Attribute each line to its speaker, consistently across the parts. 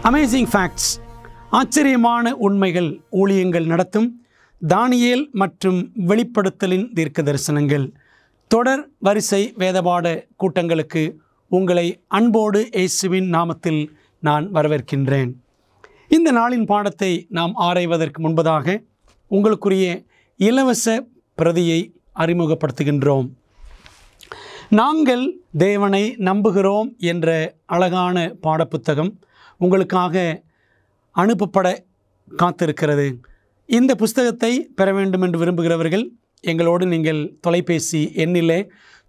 Speaker 1: Amazing facts, ஆச்சரியமான உண்மைகள் ஊழியங்கள் நடத்தும் தானியேல் மற்றும் வெளிப்படுத்தலின் தீர்க்க தரிசனங்கள் தொடர் வரிசை வேதபாட கூட்டங்களுக்கு உங்களை அன்போடு இயேசுவின் நாமத்தில் நான் வரவேற்கின்றேன். இந்த நாளின் பாடத்தை நாம் ஆராய்வதற்கு முன்பதாக உங்களுக்குரிய இலவச பிரதியை அறிமுகப்படுத்துகின்றோம். நாங்கள் தேவனை நம்புகிறோம் என்ற அழகான பாடப்புத்தகம் உங்களுக்காக அனுப்பப்பட காத்திருக்கிறது. இந்த புஸ்தகத்தை பெற வேண்டும் என்று விரும்புகிறவர்கள் எங்களோடு நீங்கள் தொலைபேசி எண்ணிலே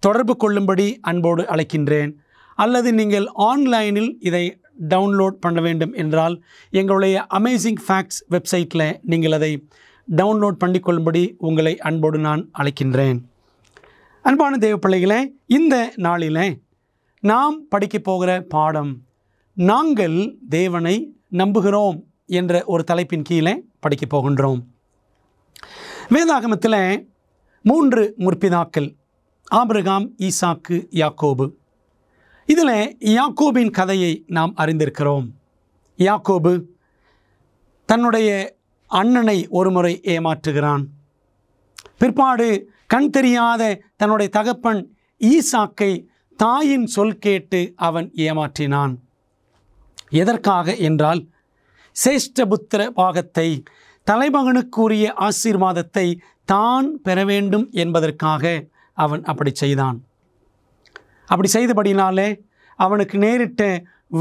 Speaker 1: தொடர்பு கொள்ளும்படி அன்போடு அழைக்கின்றேன். அல்லது நீங்கள் ஆன்லைனில் இதை டவுன்லோட் பண்ண வேண்டும் என்றால் எங்களுடைய அமேசிங் ஃபேக்ட்ஸ் வெப்சைட்டில் நீங்கள் அதை டவுன்லோட் பண்ணிக்கொள்ளும்படி உங்களை அன்போடு நான் அழைக்கின்றேன். அன்பான தேவ பிள்ளைகளே, இந்த நாளில் நாம் படிக்கப் போகிற பாடம் நாங்கள் தேவனை நம்புகிறோம் என்ற ஒரு தலைப்பின் கீழே படிக்கப் போகின்றோம். வேதாகமத்தில் 3 முற்பிதாக்கள், ஆபிரகாம், ஈசாக்கு, யாக்கோபு. இதில் யாக்கோபின் கதையை நாம் அறிந்திருக்கிறோம். யாக்கோபு தன்னுடைய அண்ணனை ஒருமுறை ஏமாற்றுகிறான். பிற்பாடு கண் தெரியாத தன்னுடைய தகப்பன் ஈசாக்கை தாயின் சொல் கேட்டு அவன் ஏமாற்றினான். எதற்காக என்றால், சேஷ்டபுத்திர பாகத்தை, தலைமகனுக்குரிய ஆசீர்வாதத்தை தான் பெற வேண்டும் என்பதற்காக அவன் அப்படி செய்தான். அப்படி செய்தபடினாலே அவனுக்கு நேரிட்ட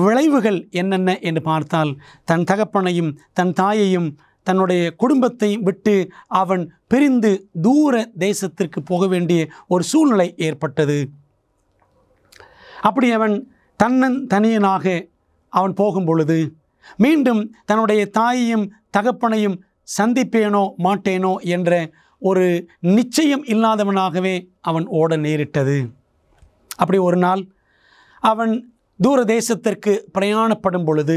Speaker 1: விளைவுகள் என்னென்ன என்று பார்த்தால், தன் தகப்பனையும் தன் தாயையும் தன்னுடைய குடும்பத்தை விட்டு அவன் பிரிந்து தூர தேசத்திற்கு போக வேண்டிய ஒரு சூழ்நிலை ஏற்பட்டது. அப்படி அவன் தனியனாக அவன் போகும் பொழுது மீண்டும் தன்னுடைய தாயையும் தகப்பனையும் சந்திப்பேனோ மாட்டேனோ என்ற ஒரு நிச்சயம் இல்லாதவனாகவே அவன் ஓட நேரிட்டது. அப்படி ஒரு நாள் அவன் தூர தேசத்திற்கு பிரயாணப்படும் பொழுது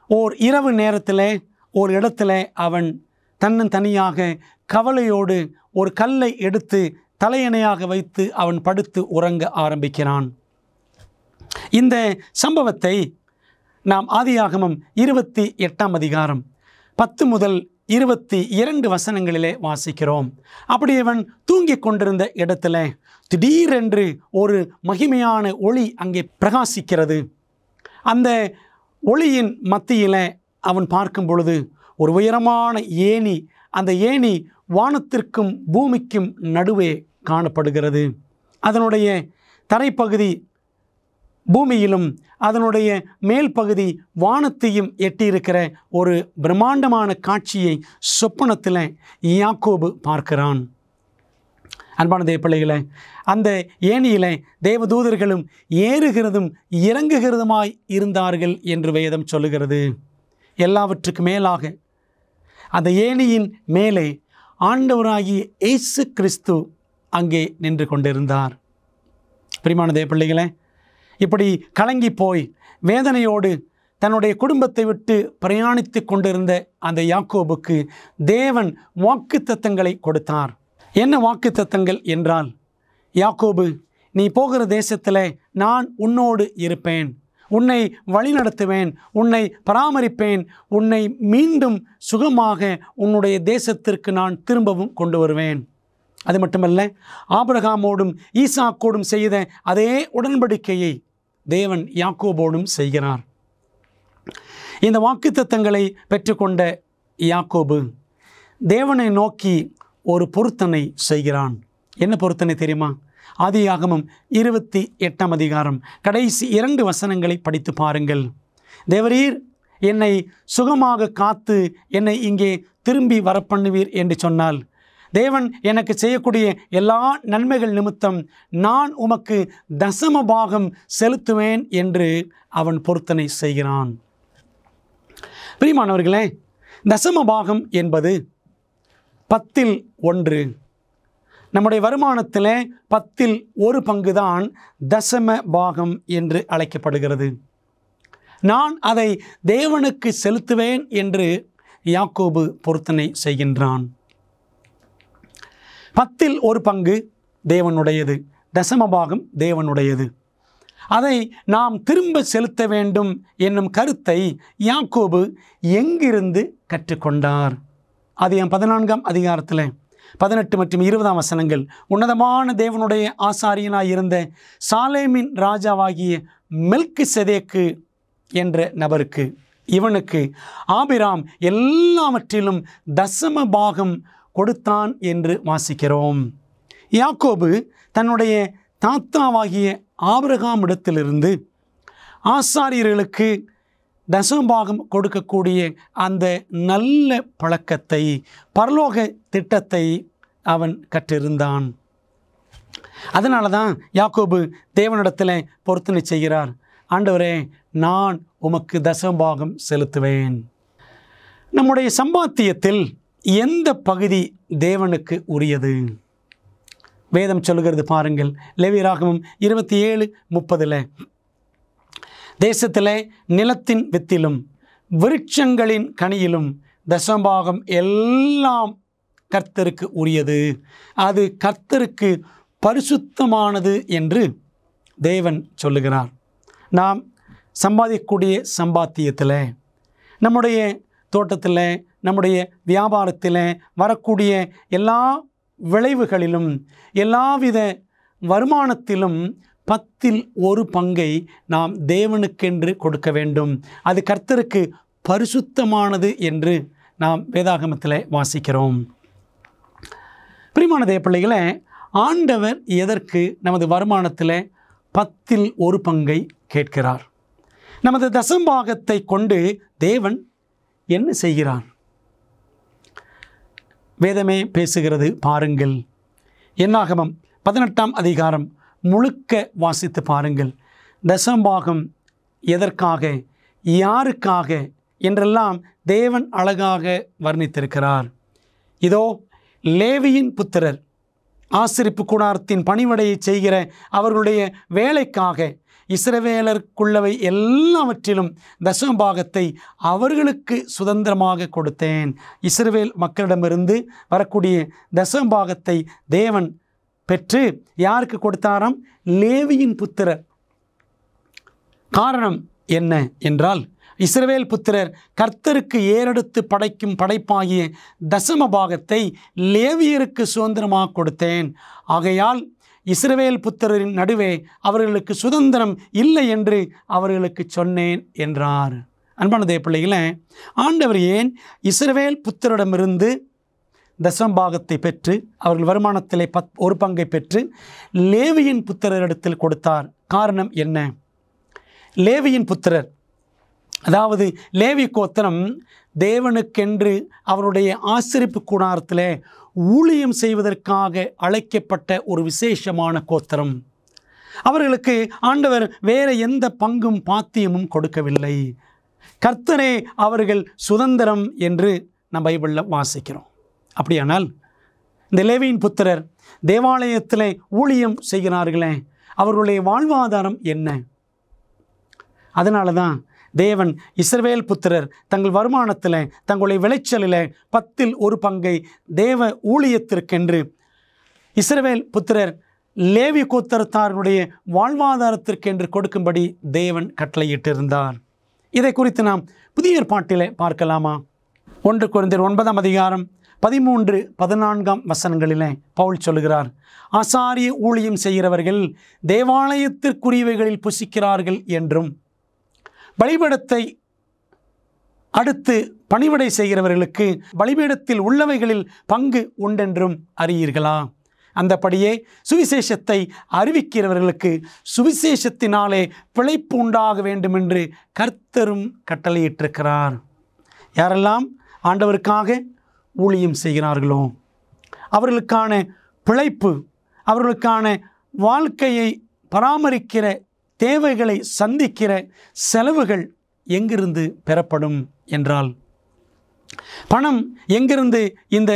Speaker 1: ஓர் இரவு நேரத்தில் ஒரு இடத்துல அவன் தனியாக கவலையோடு ஒரு கல்லை எடுத்து தலையணையாக வைத்து அவன் படுத்து உறங்க ஆரம்பிக்கிறான். இந்த சம்பவத்தை நாம் ஆதியாகமம் 28ஆம் அதிகாரம் 10 முதல் 22 வசனங்களிலே வாசிக்கிறோம். அப்படி அவன் தூங்கிக் கொண்டிருந்த இடத்துல திடீரென்று ஒரு மகிமையான ஒளி அங்கே பிரகாசிக்கிறது. அந்த ஒளியின் மத்தியில் அவன் பார்க்கும் பொழுது ஒரு உயரமான ஏணி, அந்த ஏணி வானத்திற்கும் பூமிக்கும் நடுவே காணப்படுகிறது. அதனுடைய தரைப்பகுதி பூமியிலும் அதனுடைய மேல் பகுதி வானத்தையும் எட்டியிருக்கிற ஒரு பிரம்மாண்டமான காட்சியை சொப்பனத்தில் யாக்கோபு பார்க்கிறான். அன்பான தேவ பிள்ளைகளே, அந்த ஏணியில் தேவதூதர்களும் ஏறுகிறதும் இறங்குகிறதுமாய் இருந்தார்கள் என்று வேதம் சொல்லுகிறது. எல்லாவற்றுக்கு மேலாக அந்த ஏணியின் மேலே ஆண்டவராகிய இயேசு கிறிஸ்து அங்கே நின்று கொண்டிருந்தார். பிரியமான தேவ பிள்ளைகளே, இப்படி கலங்கி போய் வேதனையோடு தன்னுடைய குடும்பத்தை விட்டு பிரயாணித்து கொண்டிருந்த அந்த யாக்கோபுக்கு தேவன் வாக்குத்தத்தங்களை கொடுத்தார். என்ன வாக்குத்தத்தங்கள் என்றால், யாக்கோபு, நீ போகிற தேசத்தில் நான் உன்னோடு இருப்பேன், உன்னை வழிநடத்துவேன், உன்னை பராமரிப்பேன், உன்னை மீண்டும் சுகமாக உன்னுடைய தேசத்திற்கு நான் திரும்பவும் கொண்டு வருவேன். அது மட்டுமல்ல, ஆபிரகாமோடும் ஈசாக்கோடும் செய்த அதே உடன்படிக்கையை தேவன் யாக்கோபோடும் செய்கிறார். இந்த வாக்குத்தத்தங்களை பெற்றுக்கொண்ட யாக்கோபு தேவனை நோக்கி ஒரு பொருத்தனை செய்கிறான். என்ன பொருத்தனை தெரியுமா? ஆதியாகமம் 28ஆம் அதிகாரம் கடைசி 2 வசனங்களை படித்து பாருங்கள். தேவரீர் என்னை சுகமாக காத்து என்னை இங்கே திரும்பி வரப்பண்ணுவீர் என்று சொன்னால், தேவன் எனக்கு செய்யக்கூடிய எல்லா நன்மைகள் நிமித்தம் நான் உமக்கு தசம பாகம் செலுத்துவேன் என்று அவன் பொருத்தனை செய்கிறான். பிரியமானவர்களே, தசம பாகம் என்பது 10ல் 1. நம்முடைய வருமானத்தில் 10ல் 1 பங்கு தான் தசம பாகம் என்று அழைக்கப்படுகிறது. நான் அதை தேவனுக்கு செலுத்துவேன் என்று யாக்கோபு பொருத்தனை செய்கின்றான். 10ல் 1 பங்கு தேவனுடையது, தசமபாகம் தேவனுடையது. அதை நாம் திரும்ப செலுத்த வேண்டும் என்னும் கருத்தை யாக்கோபு எங்கிருந்து கற்றுக்கொண்டார்? அதிகாரம் 14ஆம் அதிகாரத்தில் 18 மற்றும் 20ஆம் வசனங்கள், உன்னதமான தேவனுடைய ஆசாரியனாய் இருந்த சாலேமின் ராஜாவாகிய மெல்கிசேதேக்கு என்ற நபருக்கு, இவனுக்கு ஆபிராம் எல்லாவற்றிலும் தசம பாகம் கொடுத்தான் என்று வாசிக்கிறோம். யாக்கோபு தன்னுடைய தாத்தாவாகிய ஆபிரகாமிடத்திலிருந்து ஆசாரியர்களுக்கு தசமபாகம் கொடுக்கக்கூடிய அந்த நல்ல பழக்கத்தை, பரலோக திட்டத்தை அவன் கற்றிருந்தான். அதனால தான் யாக்கோபு தேவனிடத்தில் பொருத்தனை செய்கிறார். ஆண்டவரே, நான் உமக்கு தசமபாகம் செலுத்துவேன். நம்முடைய சம்பாத்தியத்தில் எந்த பகுதி தேவனுக்கு உரியது? வேதம் சொல்லுகிறது பாருங்கள். லேவியராகமம் 27:30 தேசத்திலே நிலத்தின் வித்திலும் விருட்சங்களின் கனியிலும் தசமபாகம் எல்லாம் கர்த்தருக்கு உரியது, அது கர்த்தருக்கு பரிசுத்தமானது என்று தேவன் சொல்லுகிறார். நாம் சம்பாதிக்கக்கூடிய சம்பாத்தியத்தில், நம்முடைய தோட்டத்தில், நம்முடைய வியாபாரத்தில் வரக்கூடிய எல்லா விளைவுகளிலும், எல்லாவித வருமானத்திலும் 10ல் 1 பங்கை நாம் தேவனுக்கென்று கொடுக்க வேண்டும். அது கர்த்தருக்கு பரிசுத்தமானது என்று நாம் வேதாகமத்தில் வாசிக்கிறோம். பிரியமான தேவ பிள்ளைகளே, ஆண்டவர் எதற்கு நமது வருமானத்தில் 10ல் 1 பங்கை கேட்கிறார்? நமது தசம்பாகத்தை கொண்டு தேவன் என்ன செய்கிறார்? வேதமே பேசுகிறது பாருங்கள். என்னாகமம் 18ஆம் அதிகாரம் முழுக்க வாசித்து பாருங்கள். தசம்பாகம் எதற்காக, யாருக்காக என்றெல்லாம் தேவன் அழகாக வர்ணித்திருக்கிறார். இதோ லேவியின் புத்திரர் ஆசரிப்பு கூடாரத்தின் பணிவிடையை செய்கிற அவர்களுடைய வேலைக்காக இஸ்ரவேலருக்குள்ளவை எல்லாவற்றிலும் தசமபாகத்தை அவர்களுக்கு சுதந்திரமாக கொடுத்தேன். இஸ்ரவேல் மக்களிடமிருந்து வரக்கூடிய தசமபாகத்தை தேவன் பெற்று யாருக்கு கொடுத்தாராம்? லேவியின் புத்திரர். காரணம் என்ன என்றால், இஸ்ரவேல் புத்திரர் கர்த்தருக்கு ஏறெடுத்து படைக்கும் படைப்பாகிய தசமபாகத்தை லேவியருக்கு சுதந்திரமாக கொடுத்தேன். ஆகையால் இஸ்ரவேல் புத்திரரின் நடுவே அவர்களுக்கு சுதந்திரம் இல்லை என்று அவர்களுக்கு சொன்னேன் என்றார். அன்பான தேவ பிள்ளைகளே, ஆண்டவர் ஏன் இஸ்ரவேல் புத்திரரிடமிருந்து தசமபாகத்தை பெற்று அவர்கள் வருமானத்திலே 1 பங்கை பெற்று லேவியின் புத்திரரிடத்தில் கொடுத்தார்? காரணம் என்ன? லேவியின் புத்திரர், அதாவது லேவி கோத்திரம், தேவனுக்கென்று அவருடைய ஆசரிப்பு கூடாரத்திலே ஊழியம் செய்வதற்காக அழைக்கப்பட்ட ஒரு விசேஷமான கோத்திரம். அவர்களுக்கு ஆண்டவர் வேறு எந்த பங்கும் பாத்தியமும் கொடுக்கவில்லை. கர்த்தரே அவர்கள் சுதந்திரம் என்று நம்ம பைபிளில் வாசிக்கிறோம். அப்படியானால் இந்த லேவியின் புத்திரர் தேவாலயத்திலே ஊழியம் செய்கிறார்களே, அவர்களுடைய வாழ்வாதாரம் என்ன? அதனால தான் தேவன் இஸ்ரவேல் புத்திரர் தங்கள் வருமானத்தில், தங்களுடைய விளைச்சலில் 10ல் 1 பங்கை தேவ ஊழியத்திற்கென்று இஸ்ரவேல் புத்திரர் லேவி கோத்திரத்தாருடைய வாழ்வாதாரத்திற்கென்று கொடுக்கும்படி தேவன் கட்டளையிட்டிருந்தார். இதை குறித்து நாம் புதிய ஏற்பாட்டிலே பார்க்கலாமா? 1 கொரிந்தியர் 9ஆம் அதிகாரம் 13-14 வசனங்களிலே பவுல் சொல்லுகிறார், ஆசாரிய ஊழியம் செய்கிறவர்கள் தேவாலயத்திற்குரியவைகளில் புசிக்கிறார்கள் என்றும், பலிபீடத்தை அடுத்து பணிவிடை செய்கிறவர்களுக்கு பலிபீடத்தில் உள்ளவைகளில் பங்கு உண்டென்றும் அறியீர்களா? அந்தபடியே சுவிசேஷத்தை அறிவிக்கிறவர்களுக்கு சுவிசேஷத்தினாலே பிழைப்பு உண்டாக வேண்டுமென்று கர்த்தரும் கட்டளையிட்டிருக்கிறார். யாரெல்லாம் ஆண்டவருக்காக ஊழியம் செய்கிறார்களோ அவர்களுக்கான பிழைப்பு, அவர்களுக்கான வாழ்க்கையை பராமரிக்கிற, தேவைகளை சந்திக்கிற செலவுகள் எங்கிருந்து பெறப்படும் என்றால், பணம் எங்கிருந்து இந்த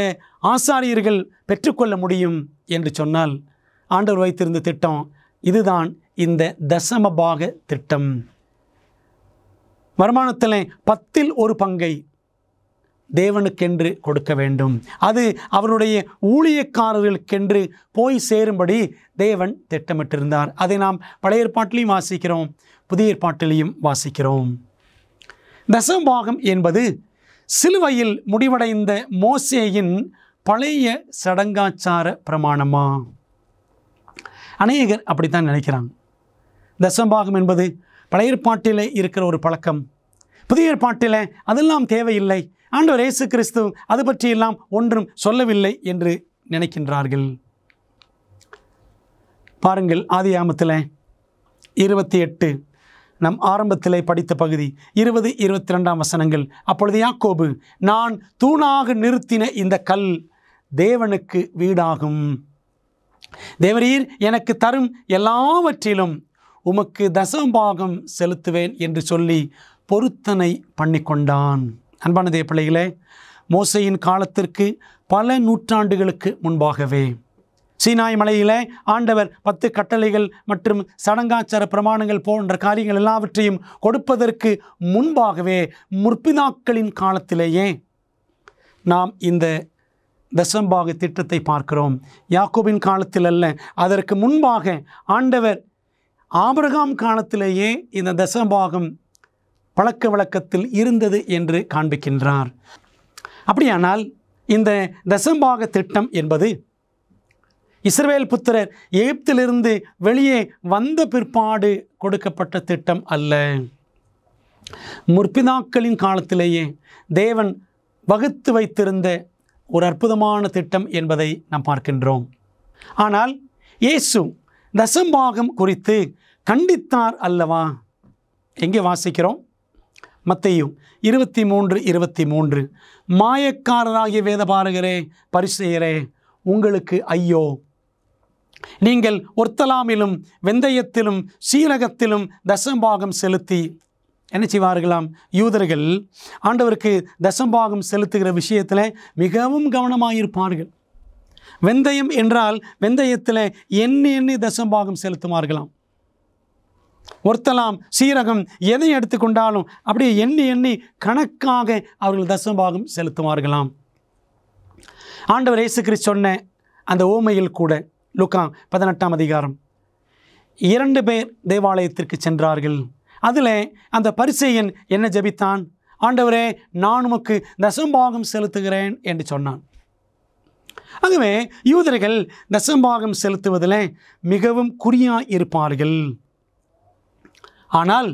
Speaker 1: ஆசாரியர்கள் பெற்றுக்கொள்ள முடியும் என்று சொன்னால், ஆண்டவர் வைத்திருந்த திட்டம் இதுதான், இந்த தசமபாக திட்டம். வருமானத்தில் 10ல் 1 பங்கை தேவனுக்கென்று கொடுக்க வேண்டும். அது அவருடைய ஊழியக்காரர்களுக்கென்று போய் சேரும்படி தேவன் திட்டமிட்டிருந்தார். அதை நாம் பழைய ஏற்பாட்டிலையும் வாசிக்கிறோம், புதிய ஏற்பாட்டிலையும் வாசிக்கிறோம். தசமபாகம் என்பது சிலுவையில் முடிவடைந்த மோசேயின் பழைய சடங்காச்சார பிரமாணமா? அநேகர் அப்படித்தான் நினைக்கிறாங்க. தசமபாகம் என்பது பழைய ஏற்பாட்டிலே இருக்கிற ஒரு பழக்கம், புதிய ஏற்பாட்டில் அதெல்லாம் தேவையில்லை, ஆண்டவர் இயேசு கிறிஸ்து அது பற்றியெல்லாம் ஒன்றும் சொல்லவில்லை என்று நினைக்கின்றார்கள். பாருங்கள், ஆதியாகமத்தில் 28 நம் ஆரம்பத்திலே படித்த பகுதி 20-22 வசனங்கள். அப்பொழுது யாக்கோபு, நான் தூணாக நிறுத்தின இந்த கல் தேவனுக்கு வீடாகும், தேவரீர் எனக்கு தரும் எல்லாவற்றிலும் உமக்கு தசமபாகம் செலுத்துவேன் என்று சொல்லி பொருத்தனை பண்ணிக்கொண்டான். அன்பான தேவ பிள்ளைகளே, மோசேயின் காலத்திற்கு பல நூற்றாண்டுகளுக்கு முன்பாகவே சீனாய் மலையிலே ஆண்டவர் 10 கட்டளைகள் மற்றும் சடங்காச்சார பிரமாணங்கள் போன்ற காரியங்கள் எல்லாவற்றையும் கொடுப்பதற்கு முன்பாகவே முற்பிதாக்களின் காலத்திலேயே நாம் இந்த தசமபாக திட்டத்தை பார்க்கிறோம். யாக்கோபின் காலத்தில் அல்ல, அதற்கு முன்பாக ஆண்டவர் ஆபிரகாம் காலத்திலேயே இந்த தசமபாகம் பழக்க வழக்கத்தில் இருந்தது என்று காண்பிக்கின்றார். அப்படியானால் இந்த தசமபாக திட்டம் என்பது இஸ்ரவேல் புத்திரர் எகிப்திலிருந்து வெளியே வந்த பிற்பாடு கொடுக்கப்பட்ட திட்டம் அல்ல. முற்பிதாக்களின் காலத்திலேயே தேவன் வகுத்து வைத்திருந்த ஒரு அற்புதமான திட்டம் என்பதை நாம் பார்க்கின்றோம். ஆனால் இயேசு தசமபாகம் குறித்து கண்டித்தார் அல்லவா? எங்கே வாசிக்கிறோம்? மத்தேயு 23:23, மாயக்காரராகிய வேதபாரகரே, பரிசேயரே, உங்களுக்கு ஐயோ, நீங்கள் ஒர்த்தலாமிலும் வெந்தயத்திலும் சீரகத்திலும் தசமபாகம் செலுத்தி என்ன செய்வார்களாம்? யூதர்கள் ஆண்டவருக்கு தசமபாகம் செலுத்துகிற விஷயத்தில் மிகவும் கவனமாயிருப்பார்கள். வெந்தயம் என்றால் வெந்தயத்தில் எண்ணி தசமபாகம் செலுத்துவார்களாம். ஒர்த்தலாம், சீரகம் எதை எடுத்துக்கொண்டாலும் அப்படியே எண்ணி கணக்காக அவர்கள் தசமபாகம் செலுத்துவார்களாம். ஆண்டவர் இயேசு கிறிஸ்து சொன்ன அந்த ஓமையில் கூட லூக்கா 18ஆம் அதிகாரம் 2 பேர் தேவாலயத்திற்கு சென்றார்கள். அதில் அந்த பரிசேயன் என்ன ஜெபித்தான்? ஆண்டவரே, நான் உமக்கு தசமபாகம் செலுத்துகிறேன் என்று சொன்னான். ஆகவே யூதர்கள் தசமபாகம் செலுத்துவதில் மிகவும் குறியாய் இருப்பார்கள். ஆனால்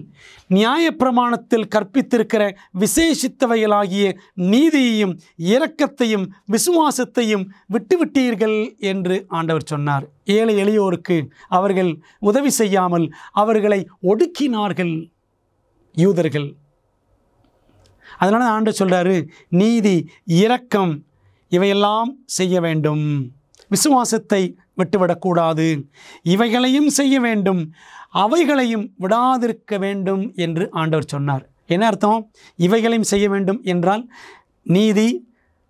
Speaker 1: நியாயப்பிரமாணத்தில் கற்பித்திருக்கிற விசேஷித்தவைகளாகிய நீதியையும் இரக்கத்தையும் விசுவாசத்தையும் விட்டுவிட்டீர்கள் என்று ஆண்டவர் சொன்னார். ஏழை எளியோருக்கு அவர்கள் உதவி செய்யாமல் அவர்களை ஒடுக்கினார்கள் யூதர்கள். அதனால ஆண்டவர் சொல்றாரு, நீதி இரக்கம் இவையெல்லாம் செய்ய வேண்டும், விசுவாசத்தை விட்டுவிடக்கூடாது, இவைகளையும் செய்ய வேண்டும், அவைகளையும் விடாதிருக்க வேண்டும் என்று ஆண்டவர் சொன்னார். என்ன அர்த்தம்? இவைகளையும் செய்ய வேண்டும் என்றால் நீதி,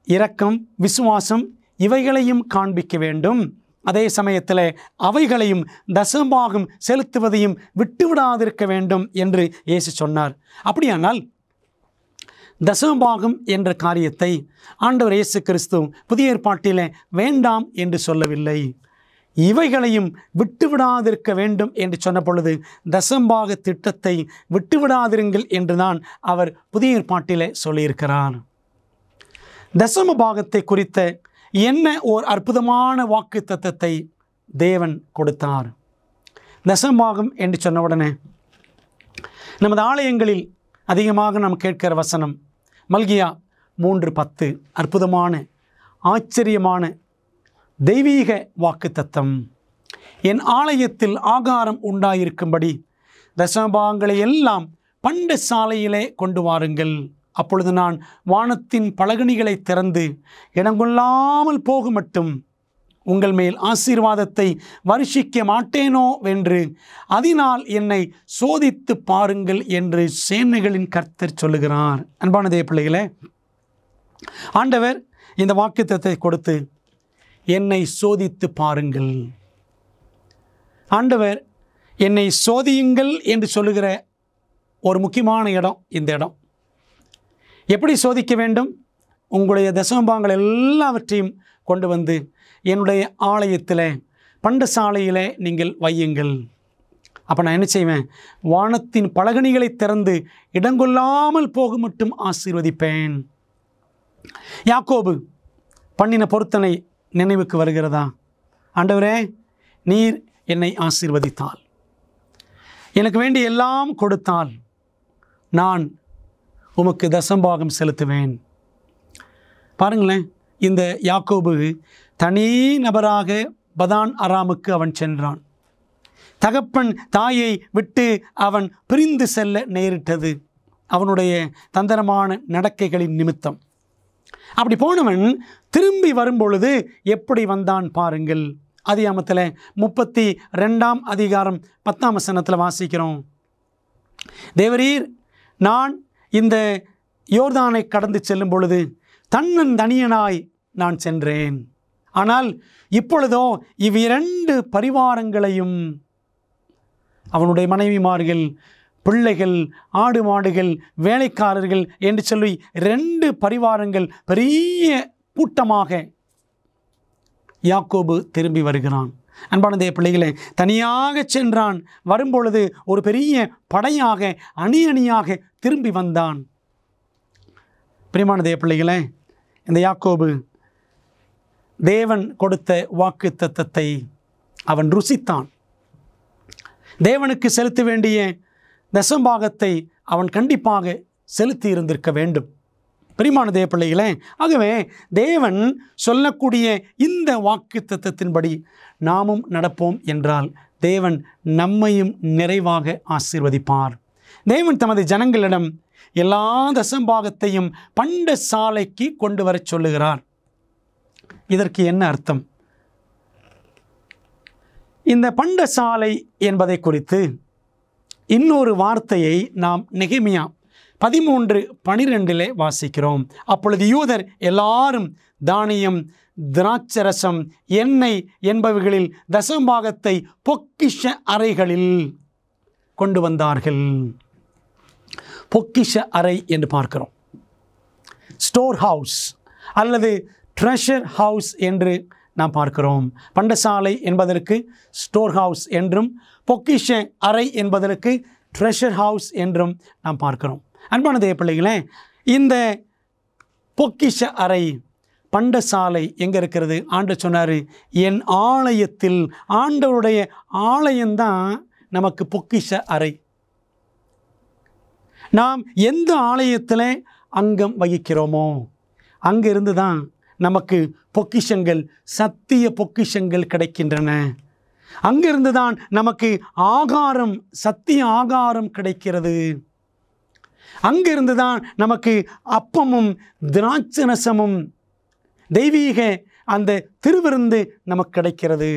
Speaker 1: இரக்கம், விசுவாசம் இவைகளையும் காண்பிக்க வேண்டும். அதே சமயத்தில் அவைகளையும் தசமபாகம் செலுத்துவதையும் விட்டுவிடாதிருக்க வேண்டும் என்று இயேசு சொன்னார். அப்படியானால் தசமபாகம் என்ற காரியத்தை ஆண்டவர் இயேசு கிறிஸ்து புதிய ஏற்பாட்டில் வேண்டாம் என்று சொல்லவில்லை, இவைகளையும் விட்டுவிடாதிருக்க வேண்டும் என்று சொன்ன பொழுது தசமபாக திட்டத்தை விட்டுவிடாதிருங்கள் என்று தான் அவர் புதிய ஏற்பாட்டிலே சொல்லியிருக்கிறார். தசமபாகத்தை குறித்த என்ன ஓர் அற்புதமான வாக்கு தத்தத்தை தேவன் கொடுத்தார். தசமபாகம் என்று சொன்ன உடனே நமது ஆலயங்களில் அதிகமாக நாம் கேட்கிற வசனம் மல்கியா 3:10, அற்புதமான ஆச்சரியமான தெய்வீக வாக்குத்தத்தம். என் ஆலயத்தில் ஆகாரம் உண்டாயிருக்கும்படி தசமபாகங்களை எல்லாம் பண்டசாலையிலே கொண்டு வாருங்கள், அப்பொழுது நான் வானத்தின் பலகணிகளை திறந்து இடங்கொள்ளாமல் போக மட்டும் உங்கள் மேல் ஆசீர்வாதத்தை வருஷிக்க மாட்டேனோ வென்று அதனால் என்னை சோதித்து பாருங்கள் என்று சேனைகளின் கர்த்தர் சொல்லுகிறார். அன்பான தேவ பிள்ளைகளே, ஆண்டவர் இந்த வாக்குத்தத்தத்தை கொடுத்து என்னை சோதித்து பாருங்கள், ஆண்டவர் என்னை சோதியுங்கள் என்று சொல்லுகிற ஒரு முக்கியமான இடம் இந்த இடம். எப்படி சோதிக்க வேண்டும்? உங்களுடைய தசமபாகங்கள் எல்லாவற்றையும் கொண்டு வந்து என்னுடைய ஆலயத்தில் பண்டசாலையில் நீங்கள் வையுங்கள். அப்போ நான் என்ன செய்வேன்? வானத்தின் பலகணிகளை திறந்து இடங்கொள்ளாமல் போக மட்டும் ஆசீர்வதிப்பேன். யாக்கோபு பண்ணின பொருத்தனை நினைவுக்கு வருகிறதா? ஆண்டவரே, நீர் என்னை ஆசீர்வதித்தால், எனக்கு வேண்டிய எல்லாம் கொடுத்தால் நான் உமக்கு தசம்பாகம் செலுத்துவேன். பாருங்களேன், இந்த யாக்கோபு தனி நபராக பதான் அராமுக்கு அவன் சென்றான். தகப்பன் தாயை விட்டு அவன் பிரிந்து செல்ல நேரிட்டது அவனுடைய தந்திரமான நடக்கைகளின் நிமித்தம். அப்படி போனவன் திரும்பி வரும்பொழுது எப்படி வந்தான் பாருங்கள். ஆதியாகமத்தில் 32ஆம் அதிகாரம் 10ஆம் வசனத்தில் வாசிக்கிறோம். தேவரீர், நான் இந்த யோர்தானை கடந்து செல்லும் பொழுது தன்னன் தனியனாய் நான் சென்றேன். ஆனால் இப்பொழுதோ இவ்விரண்டு பரிவாரங்களையும், அவனுடைய மனைவிமார்கள், பிள்ளைகள், ஆடு மாடுகள், வேலைக்காரர்கள் என்று சொல்லி 2 பரிவாரங்கள், பெரிய கூட்டமாக யாக்கோபு திரும்பி வருகிறான். அன்பான தேவ பிள்ளைகளே, தனியாக சென்றான். வரும்பொழுது ஒரு பெரிய படையாக, அணி அணியாக திரும்பி வந்தான். பிரியமான தேவ பிள்ளைகளே, இந்த யாக்கோபு தேவன் கொடுத்த வாக்கு தத்தத்தை அவன் ருசித்தான். தேவனுக்கு செலுத்த வேண்டிய தசம்பாகத்தை அவன் கண்டிப்பாக செலுத்தி இருந்திருக்க வேண்டும். பிரியமான தேவ பிள்ளைகளே, ஆகவே தேவன் சொல்லக்கூடிய இந்த வாக்கு தத்தத்தின்படி நாமும் நடப்போம் என்றால் தேவன் நம்மையும் நிறைவாக ஆசீர்வதிப்பார். தேவன் தமது ஜனங்களிடம் எல்லா தசம்பாகத்தையும் பண்டசாலைக்கு கொண்டு வர சொல்லுகிறார். இதற்கு என்ன அர்த்தம்? இந்த பண்டசாலை என்பதை குறித்து இன்னொரு வார்த்தையை நாம் நெகேமியா 13:12 வாசிக்கிறோம். அப்பொழுது யூதர் எல்லாரும் தானியம், திராட்சரசம், எண்ணெய் என்பவைகளில் தசம்பாகத்தை பொக்கிஷ அறைகளில் கொண்டு வந்தார்கள். பொக்கிஷ அறை என்று பார்க்கிறோம். ஸ்டோர் ஹவுஸ் அல்லது ட்ரெஷர் ஹவுஸ் என்று நாம் பார்க்கிறோம். பண்டசாலை என்பதற்கு ஸ்டோர் ஹவுஸ் என்றும், பொக்கிஷ அறை என்பதற்கு ட்ரெஷர் ஹவுஸ் என்றும் நாம் பார்க்கிறோம். அன்பான தேவ பிள்ளைகளே, இந்த பொக்கிஷ அறை, பண்டசாலை எங்கே இருக்கிறது? ஆண்டவர் சொன்னார், என் ஆலயத்தில். ஆண்டவருடைய ஆலயம்தான் நமக்கு பொக்கிஷ அறை. நாம் எந்த ஆலயத்தில் அங்கம் வகிக்கிறோமோ அங்கிருந்து தான் நமக்கு பொக்கிஷங்கள், சத்திய பொக்கிஷங்கள் கிடைக்கின்றன. அங்கிருந்து தான் நமக்கு ஆகாரம், சத்திய ஆகாரம் கிடைக்கிறது. அங்கிருந்து தான் நமக்கு அப்பமும் திராட்சரசமும் தெய்வீக அந்த திருவிருந்து நமக்கு கிடைக்கிறது.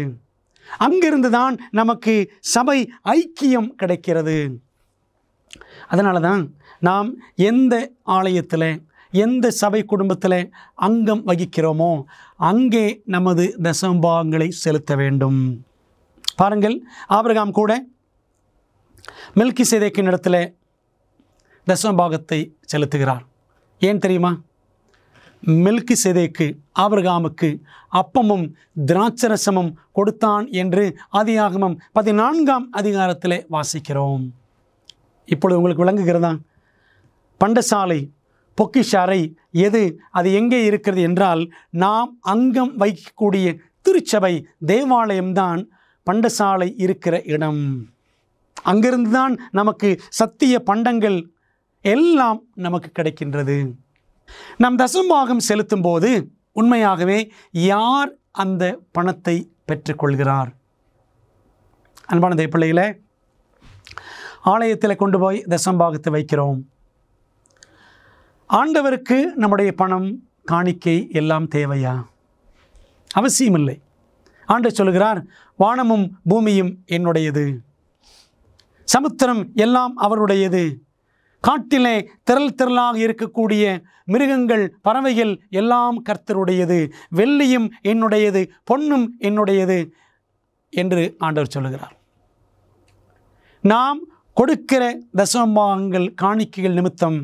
Speaker 1: அங்கிருந்து தான் நமக்கு சபை ஐக்கியம் கிடைக்கிறது. அதனால தான் நாம் எந்த ஆலயத்தில், எந்த சபை குடும்பத்தில் அங்கம் வகிக்கிறோமோ அங்கே நமது தசம்பாகங்களை செலுத்த வேண்டும். பாருங்கள், ஆபிரகாம் கூட மெல்கிசேதேக்கின் இடத்துல தசமபாகத்தை செலுத்துகிறார். ஏன் தெரியுமா? மெல்கிசேதேக்கு ஆபிரகாமுக்கு அப்பமும் திராட்சரசமும் கொடுத்தான் என்று ஆதியாகமம் 14ஆம் அதிகாரத்தில் வாசிக்கிறோம். இப்பொழுது உங்களுக்கு விளங்குகிறதா? பண்டசாலை, பொக்கிஷ அறை எது, அது எங்கே இருக்கிறது என்றால், நாம் அங்கம் வைக்கக்கூடிய திருச்சபை தேவாலயம்தான் பண்டசாலை இருக்கிற இடம். அங்கிருந்து தான் நமக்கு சத்திய பண்டங்கள் எல்லாம் நமக்கு கிடைக்கின்றது. நம் தசம்பாகம் செலுத்தும் போது உண்மையாகவே யார் அந்த பணத்தை பெற்றுக்கொள்கிறார்? அன்பான தேவ பிள்ளைகளே, ஆலயத்தில் கொண்டு போய் தசம்பாகத்தை வைக்கிறோம். ஆண்டவருக்கு நம்முடைய பணம், காணிக்கை எல்லாம் தேவையா? அவசியமில்லை. ஆண்டவர் சொல்கிறார், வானமும் பூமியும் என்னுடையது, சமுத்திரம் எல்லாம் அவருடையது, காட்டிலே திரள் திரளாக இருக்கக்கூடிய மிருகங்கள், பறவைகள் எல்லாம் கர்த்தருடையது, வெள்ளியும் என்னுடையது, பொன்னும் என்னுடையது என்று ஆண்டவர் சொல்லுகிறார். நாம் கொடுக்கிற தசமபாகங்கள், காணிக்கைகள் நிமித்தம்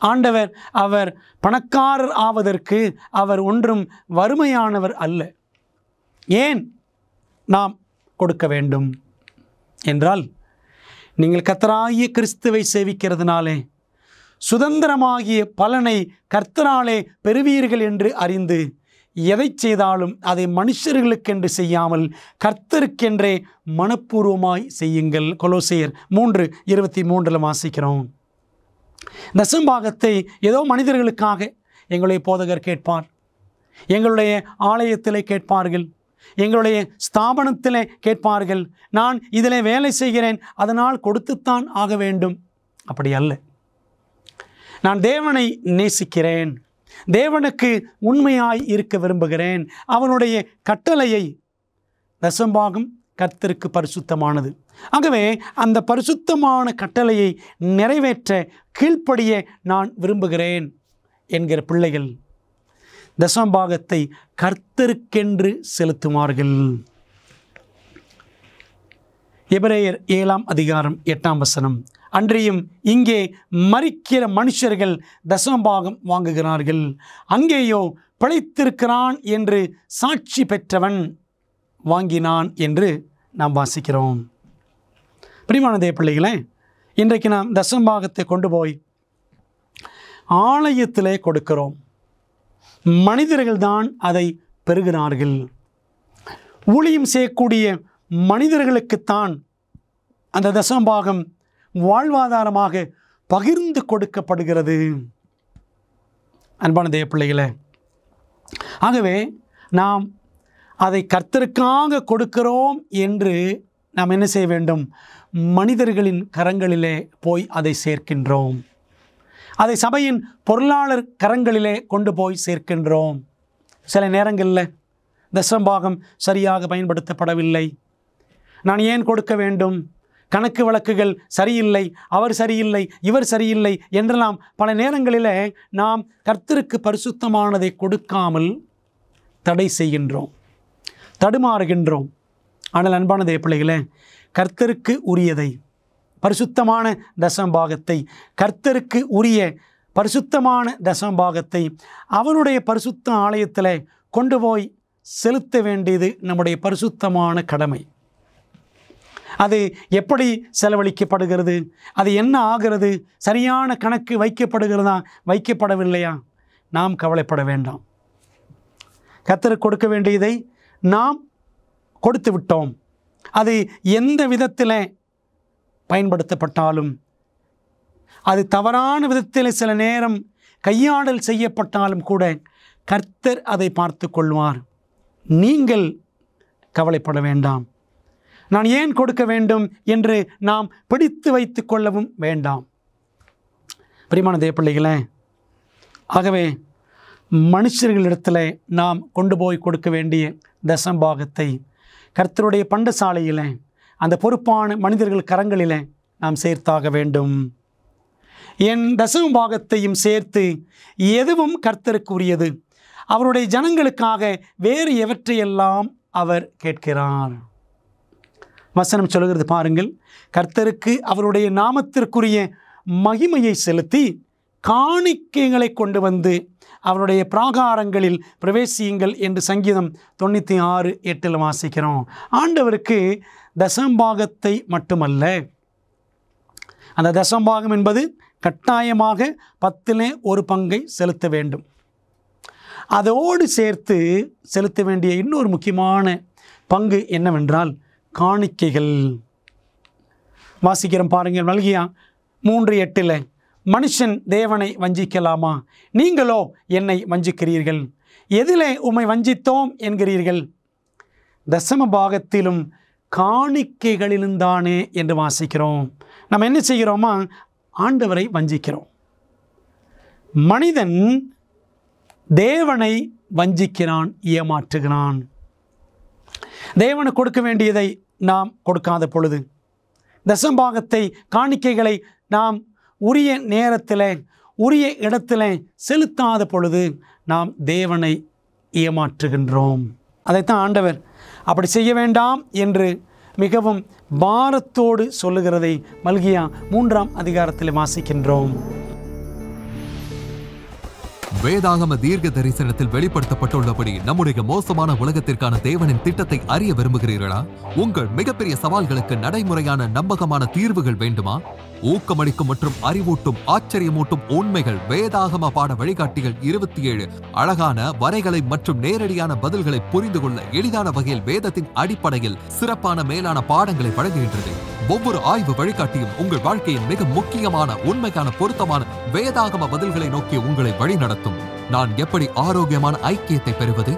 Speaker 1: ஆண்டவர் அவர் பணக்காரர் ஆவதற்கு அவர் ஒன்றும் வறுமையானவர் அல்ல. ஏன் நாம் கொடுக்க வேண்டும் என்றால், நீங்கள் கர்த்தராகிய கிறிஸ்துவை சேவிக்கிறதுனாலே சுதந்திரமாகிய பலனை கர்த்தராலே பெறுவீர்கள் என்று அறிந்து எதை செய்தாலும் அதை மனுஷர்களுக்கென்று செய்யாமல் கர்த்தருக்கென்றே மனப்பூர்வமாய் செய்யுங்கள். கொலோசையர் 3:23 வாசிக்கிறோம். தசம்பாகத்தை ஏதோ மனிதர்களுக்காக எங்களுடைய போதகர் கேட்பார், எங்களுடைய ஆலயத்திலே கேட்பார்கள், எங்களுடைய ஸ்தாபனத்திலே கேட்பார்கள், நான் இதில் வேலை செய்கிறேன் அதனால் கொடுத்துத்தான் ஆக வேண்டும். அப்படி அல்ல. நான் தேவனை நேசிக்கிறேன், தேவனுக்கு உண்மையாய் இருக்க விரும்புகிறேன், அவனுடைய கட்டளையை, தசம்பாகம் கர்த்தருக்கு பரிசுத்தமானது, ஆகவே அந்த பரிசுத்தமான கட்டளையை நிறைவேற்ற கீழ்ப்படிய நான் விரும்புகிறேன் என்கிற பிள்ளைகள் தசம்பாகத்தை கர்த்தருக்கென்று செலுத்துவார்கள். எபிரேயர் 7:8 அன்றியும் இங்கே மரிக்கிற மனுஷர்கள் தசமபாகம் வாங்குகிறார்கள், அங்கேயோ பிழைத்திருக்கிறான் என்று சாட்சி பெற்றவன் வாங்கினான் என்று நாம் வாசிக்கிறோம். பிரியமான தேவ பிள்ளைகளே, இன்றைக்கு நாம் தசமபாகத்தை கொண்டு போய் ஆலயத்திலே கொடுக்கிறோம். மனிதர்கள்தான் அதை பெறுகிறார்கள். ஊழியம் செய்யக்கூடிய மனிதர்களுக்குத்தான் அந்த தசமபாகம் வாழ்வாதாரமாக பகிர்ந்து கொடுக்கப்படுகிறது. அன்பான தேவ பிள்ளைகளே, ஆகவே நாம் அதை கர்த்தருக்காக கொடுக்கிறோம் என்று நாம் என்ன செய்ய வேண்டும்? மனிதர்களின் கரங்களிலே போய் அதை சேர்க்கின்றோம். அதை சபையின் பொருளாளர் கரங்களிலே கொண்டு போய் சேர்க்கின்றோம். சில நேரங்களில் தசமபாகம் சரியாக பயன்படுத்தப்படவில்லை, நான் ஏன் கொடுக்க வேண்டும், கணக்கு வழக்குகள் சரியில்லை, அவர் சரியில்லை, இவர் சரியில்லை என்றெல்லாம் பல நேரங்களில் நாம் கர்த்தருக்கு பரிசுத்தமானதை கொடுக்காமல் தடை செய்கின்றோம், தடுமாறுகின்றோம். ஆனால் அன்பான தேவ பிள்ளைகளே, கர்த்தருக்கு உரியதை, பரிசுத்தமான தசமபாகத்தை, கர்த்தருக்கு உரிய பரிசுத்தமான தசமபாகத்தை அவனுடைய பரிசுத்த ஆலயத்தில் கொண்டு போய் செலுத்த வேண்டியது நம்முடைய பரிசுத்தமான கடமை. அது எப்படி செலவழிக்கப்படுகிறது, அது என்ன ஆகிறது, சரியான கணக்கு வைக்கப்படுகிறதா வைக்கப்படவில்லையா, நாம் கவலைப்பட வேண்டாம். கர்த்தருக்கு கொடுக்க வேண்டியதை நாம் கொடுத்து விட்டோம். அது எந்த விதத்தில் பயன்படுத்தப்பட்டாலும், அது தவறான விதத்தில் சில நேரம் கையாடல் செய்யப்பட்டாலும் கூட கர்த்தர் அதை பார்த்து கொள்வார். நீங்கள் கவலைப்பட வேண்டாம். நான் ஏன் கொடுக்க வேண்டும் என்று நாம் பிடித்து வைத்து கொள்ளவும் வேண்டாம். பிரியமான தேவ பிள்ளைகளே, ஆகவே மனுஷர்களிடத்தில் நாம் கொண்டு போய் கொடுக்க வேண்டிய தசமபாகத்தை கர்த்தருடைய பண்டசாலையில், அந்த பொறுப்பான மனிதர்கள் கரங்களில் நாம் சேர்த்தாக வேண்டும். என் தசமபாகத்தையும் சேர்த்து எதுவும் கர்த்தருக்கு உரியது, அவருடைய ஜனங்களுக்காக வேறு எவற்றையெல்லாம் அவர் கேட்கிறார். வசனம் சொல்லுகிறது பாருங்கள், கர்த்தருக்கு அவருடைய நாமத்திற்குரிய மகிமையை செலுத்தி காணிக்கைகளை கொண்டு வந்து அவருடைய பிராகாரங்களில் பிரவேசியுங்கள் என்று சங்கீதம் 96:8 வாசிக்கிறோம். ஆண்டவருக்கு தசமபாகத்தை மட்டுமல்ல, அந்த தசமபாகம் என்பது கட்டாயமாக 10% செலுத்த வேண்டும். அதோடு சேர்த்து செலுத்த வேண்டிய இன்னொரு முக்கியமான பங்கு என்னவென்றால் காணிக்கைகள். வாசிக்கிறோம் பாருங்கள், மல்கியா 3:8 மனுஷன் தேவனை வஞ்சிக்கலாமா, நீங்களோ என்னை வஞ்சிக்கிறீர்கள், எதிலே உம்மை வஞ்சித்தோம் என்கிறீர்கள், தசமபாகத்திலும் காணிக்கைகளிலும் தானே என்று வாசிக்கிறோம். நம்ம என்ன செய்கிறோமா? ஆண்டவரை வஞ்சிக்கிறோம். மனிதன் தேவனை வஞ்சிக்கிறான், ஏமாற்றுகிறான். தேவனுக்கு கொடுக்க வேண்டியதை நாம் கொடுக்காத பொழுது, தசமபாகத்தை காணிக்கைகளை நாம் உரிய நேரத்தில் உரிய இடத்துல செலுத்தாத பொழுது நாம் தேவனை ஏமாற்றுகின்றோம். அதைத்தான் ஆண்டவர் அப்படி செய்ய வேண்டாம் என்று மிகவும் பாரத்தோடு சொல்லுகிறதை மல்கியா 3 அதிகாரத்தில் வாசிக்கின்றோம்.
Speaker 2: வேதாகம தீர்க்க தரிசனத்தில் வெளிப்படுத்தப்பட்டுள்ளபடி நம்முடைய மோசமான உலகத்திற்கான தேவனின் திட்டத்தை அறிய விரும்புகிறீர்களா? உங்கள் மிகப்பெரிய சவால்களுக்கு நடைமுறையான நம்பகமான தீர்வுகள் வேண்டுமா? ஊக்கமளிக்கும் மற்றும் அறிவூட்டும் ஆச்சரியமூட்டும் உண்மைகள் வேதாகம பாட வழிகாட்டிகள் 27 அழகான வரைகளை மற்றும் நேரடியான பதில்களை புரிந்து கொள்ள எளிதான வகையில் வேதத்தின் அடிப்படையில் சிறப்பான மேலான பாடங்களை வழங்குகின்றது. ஒவ்வொரு ஆய்வு வழிகாட்டியும் உங்கள் வாழ்க்கையின் மிக முக்கியமான உண்மைக்கான பொருத்தமான வேதாகம பதில்களை நோக்கி உங்களை வழிநடத்தும். நான் எப்படி ஆரோக்கியமான ஐக்கியத்தை பெறுவது?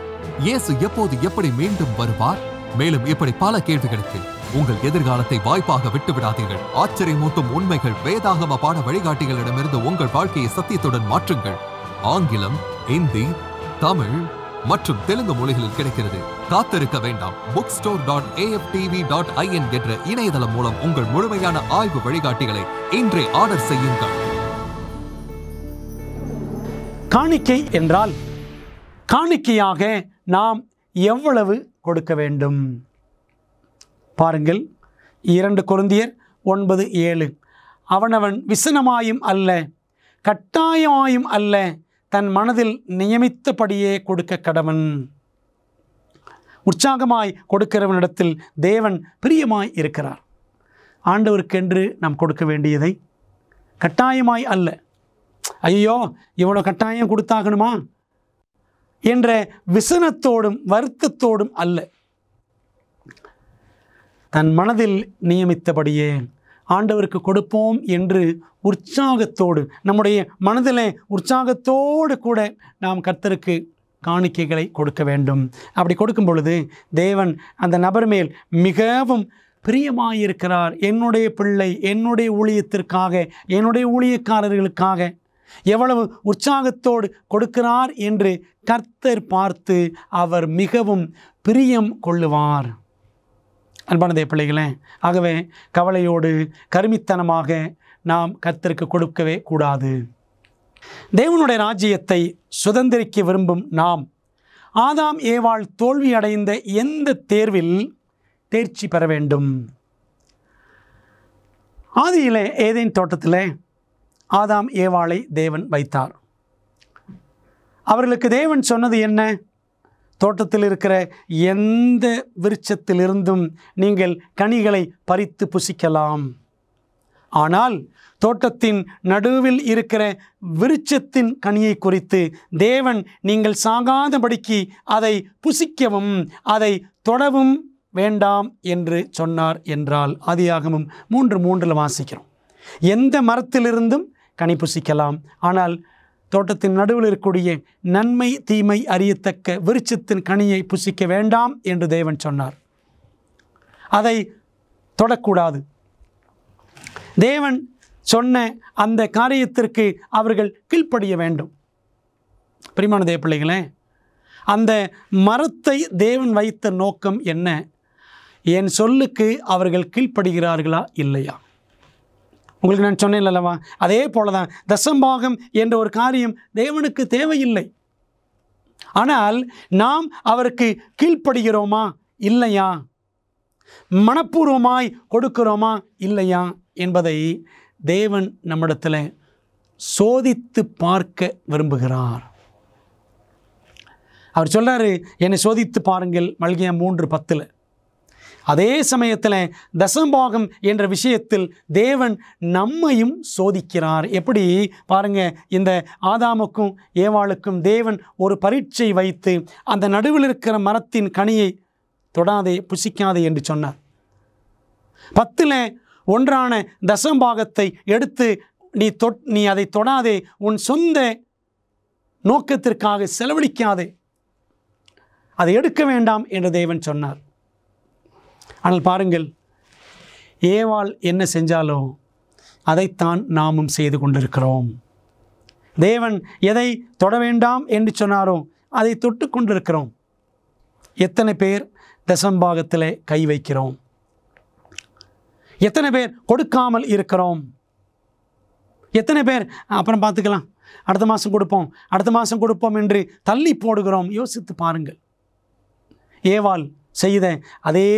Speaker 2: இயேசு எப்போது எப்படி மீண்டும் வருவார்? மேலும் இப்படி பல கேள்விகளுக்கு உங்கள் எதிர்காலத்தை வாய்ப்பாக விட்டுவிடாதீர்கள். ஆச்சரியமூட்டும் உண்மைகள் வேதாகம பாட வழிகாட்டிகளிடமிருந்து உங்கள் வாழ்க்கையை சத்தியத்துடன் மாற்றுங்கள். ஆங்கிலம், இந்தி, தமிழ் மற்றும் தெலுங்கு மொழிகளில் கிடைக்கிறது. காத்திருக்க வேண்டாம். bookstore.aftv.in என்ற இணையதளம் மூலம் உங்கள் முழுமையான ஆய்வு வழிகாட்டிகளை இன்றே ஆர்டர் செய்யுங்கள்.
Speaker 1: காணிக்கை என்றால் காணிக்கையாக நாம் எவ்வளவு கொடுக்க வேண்டும்? பாருங்கள், 2 கொரிந்தியர் 9:7. அவனவன் விசனமாயும் அல்ல கட்டாயமாயும் அல்ல தன் மனதில் நியமித்தபடியே கொடுக்க கடவன். உற்சாகமாய் கொடுக்கிறவனிடத்தில் தேவன் பிரியமாய் இருக்கிறார். ஆண்டவருக்கென்று நாம் கொடுக்க வேண்டியதை கட்டாயமாய் அல்ல, ஐயோ இவ்வளோ கட்டாயம் கொடுத்தாகணுமா என்ற விசனத்தோடும் வருத்தத்தோடும் அல்ல, தன் மனதில் நியமித்தபடியே ஆண்டவருக்கு கொடுப்போம் என்று உற்சாகத்தோடு, நம்முடைய மனதில் உற்சாகத்தோடு கூட நாம் கர்த்தருக்கு காணிக்கைகளை கொடுக்க வேண்டும். அப்படி கொடுக்கும் பொழுது தேவன் அந்த நபர் மேல் மிகவும் பிரியமாயிருக்கிறார். என்னுடைய பிள்ளை என்னுடைய ஊழியத்திற்காக, என்னுடைய ஊழியக்காரர்களுக்காக எவ்வளவு உற்சாகத்தோடு கொடுக்கிறார் என்று கர்த்தர் பார்த்து அவர் மிகவும் பிரியம் கொள்ளுவார். அன்பானதே பிள்ளைகளே, ஆகவே கவலையோடு கருமித்தனமாக நாம் கர்த்தருக்கு கொடுக்கவே கூடாது. தேவனுடைய ராஜ்யத்தை சுதந்திரிக்க விரும்பும் நாம் ஆதாம் ஏவாள் தோல்வி அடைந்த எந்த தேர்வில் தேர்ச்சி பெற வேண்டும்? ஆதியிலே ஏதேன் தோட்டத்திலே ஆதாம் ஏவாளை தேவன் வைத்தார். அவர்களுக்கு தேவன் சொன்னது என்ன? தோட்டத்தில் இருக்கிற எந்த விருட்சத்திலிருந்தும் நீங்கள் கனிகளை பறித்து புசிக்கலாம். ஆனால் தோட்டத்தின் நடுவில் இருக்கிற விருட்சத்தின் கனியை குறித்து தேவன் நீங்கள் சாகாதபடிக்கு அதை புசிக்கவும் அதை தொடவும் வேண்டாம் என்று சொன்னார் என்றால் ஆதியாகமம் 3:3 வாசிக்கிறோம். எந்த மரத்திலிருந்தும் கனி புசிக்கலாம், ஆனால் தோட்டத்தின் நடுவில் இருக்கக்கூடிய நன்மை தீமை அறியத்தக்க விருட்சத்தின் கனியை புசிக்க வேண்டாம் என்று தேவன் சொன்னார். அதை தொடக்கூடாது. தேவன் சொன்ன அந்த காரியத்திற்கு அவர்கள் கீழ்ப்படிய வேண்டும். பிரியமான தேவ பிள்ளைகளே, அந்த மரத்தை தேவன் வைத்த நோக்கம் என்ன? என் சொல்லுக்கு அவர்கள் கீழ்ப்படுகிறார்களா இல்லையா? உங்களுக்கு நான் சொன்னேன் அல்லவா, அதே போல தான் தசம்பாகம் என்ற ஒரு காரியம் தேவனுக்கு தேவையில்லை. ஆனால் நாம் அவருக்கு கீழ்ப்படுகிறோமா இல்லையா, மனப்பூர்வமாய் கொடுக்கிறோமா இல்லையா என்பதை தேவன் நம்மிடத்தில் சோதித்து பார்க்க விரும்புகிறார். அவர் சொல்றாரு, என்னை சோதித்து பாருங்கள், மல்கியா 3:10. அதே சமயத்தில் தசம்பாகம் என்ற விஷயத்தில் தேவன் நம்மையும் சோதிக்கிறார். எப்படி பாருங்க, இந்த ஆதாமுக்கும் ஏவாளுக்கும் தேவன் ஒரு பரீட்சை வைத்து அந்த நடுவில் இருக்கிற மரத்தின் கனியை தொடாதே புசிக்காதே என்று சொன்னார். 10 தசம்பாகத்தை எடுத்து நீ அதை தொடாதே, உன் சொந்த நோக்கத்திற்காக செலவழிக்காதே, அதை எடுக்க வேண்டாம் என்று தேவன் சொன்னார். ஆனால் பாருங்கள், ஏவாள் என்ன செஞ்சாலோ அதைத்தான் நாமும் செய்து கொண்டிருக்கிறோம். தேவன் எதை தொட வேண்டாம் என்று சொன்னாரோ அதை தொட்டு கொண்டிருக்கிறோம். எத்தனை பேர் தசம்பாகத்தில் கை வைக்கிறோம்? எத்தனை பேர் கொடுக்காமல் இருக்கிறோம்? எத்தனை பேர் அப்புறம் பார்த்துக்கலாம், அடுத்த மாதம் கொடுப்போம் என்று தள்ளி போடுகிறோம்? யோசித்து பாருங்கள். ஏவாள் செய்த அதே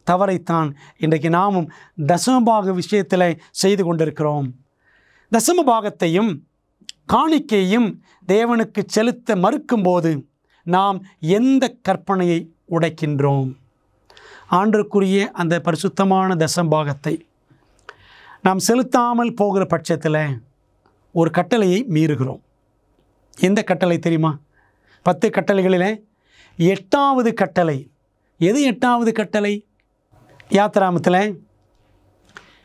Speaker 1: தவறைத்தான் இன்றைக்கு நாமும் தசமபாக விஷயத்தில் செய்து கொண்டிருக்கிறோம். தசமபாகத்தையும் காணிக்கையும் தேவனுக்கு செலுத்த மறுக்கும்போது நாம் எந்த கற்பனையை உடைக்கின்றோம்? ஆண்டவருக்குரிய அந்த பரிசுத்தமான தசம்பாகத்தை நாம் செலுத்தாமல் போகிற பட்சத்தில் ஒரு கட்டளையை மீறுகிறோம். எந்த கட்டளை தெரியுமா? 10 கட்டளைகளில் 8வது கட்டளை. எது 8வது கட்டளை? யாத்திராமத்தில்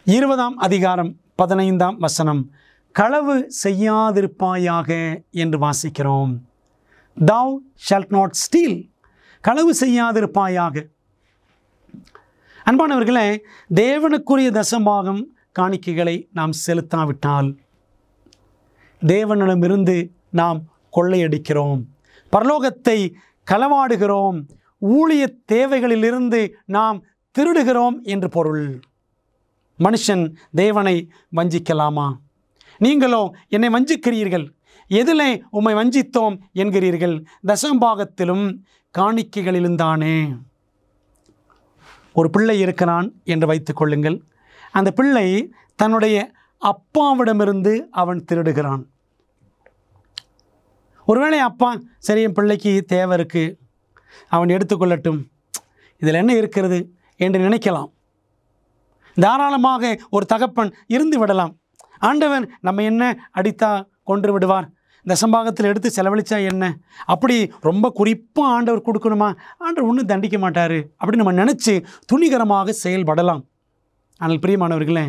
Speaker 1: 20ஆம் அதிகாரம் 15ஆம் வசனம், களவு செய்யாதிருப்பாயாக என்று வாசிக்கிறோம். Thou shalt not steal. களவு செய்யாதிருப்பாயாக. அன்பானவர்களே, தேவனுக்குரிய தசம்பாகம் காணிக்கைகளை நாம் செலுத்தாவிட்டால் தேவனிடமிருந்து நாம் கொள்ளையடிக்கிறோம், பரலோகத்தை களவாடுகிறோம், ஊழிய தேவைகளிலிருந்து நாம் திருடுகிறோம் என்று பொருள். மனுஷன் தேவனை வஞ்சிக்கலாமா? நீங்களோ என்னை வஞ்சிக்கிறீர்கள், எதிலே உம்மை வஞ்சித்தோம் என்கிறீர்கள்? தசம்பாகத்திலும் காணிக்கைகளிலும் தானே. ஒரு பிள்ளை இருக்கிறான் என்று வைத்துக் கொள்ளுங்கள். அந்த பிள்ளை தன்னுடைய அப்பாவிடமிருந்து அவன் திருடுகிறான். ஒருவேளை அப்பா, சரி என் பிள்ளைக்கு தேவை இருக்குது, அவன் எடுத்துக்கொள்ளட்டும், இதில் என்ன இருக்கிறது என்று நினைக்கலாம். தாராளமாக ஒரு தகப்பன் இருந்து விடலாம். ஆண்டவன் நம்ம என்ன அடித்தா கொன்று விடுவார், தசம்பாகத்தில் எடுத்து செலவழித்தா என்ன, அப்படி ரொம்ப குறிப்பாக ஆண்டவர் கொடுக்கணுமா, ஆண்டவர் ஒன்றும் தண்டிக்க மாட்டார் அப்படின்னு நம்ம நினச்சி துணிகரமாக செயல்படலாம். ஆனால் பிரியமானவர்களே,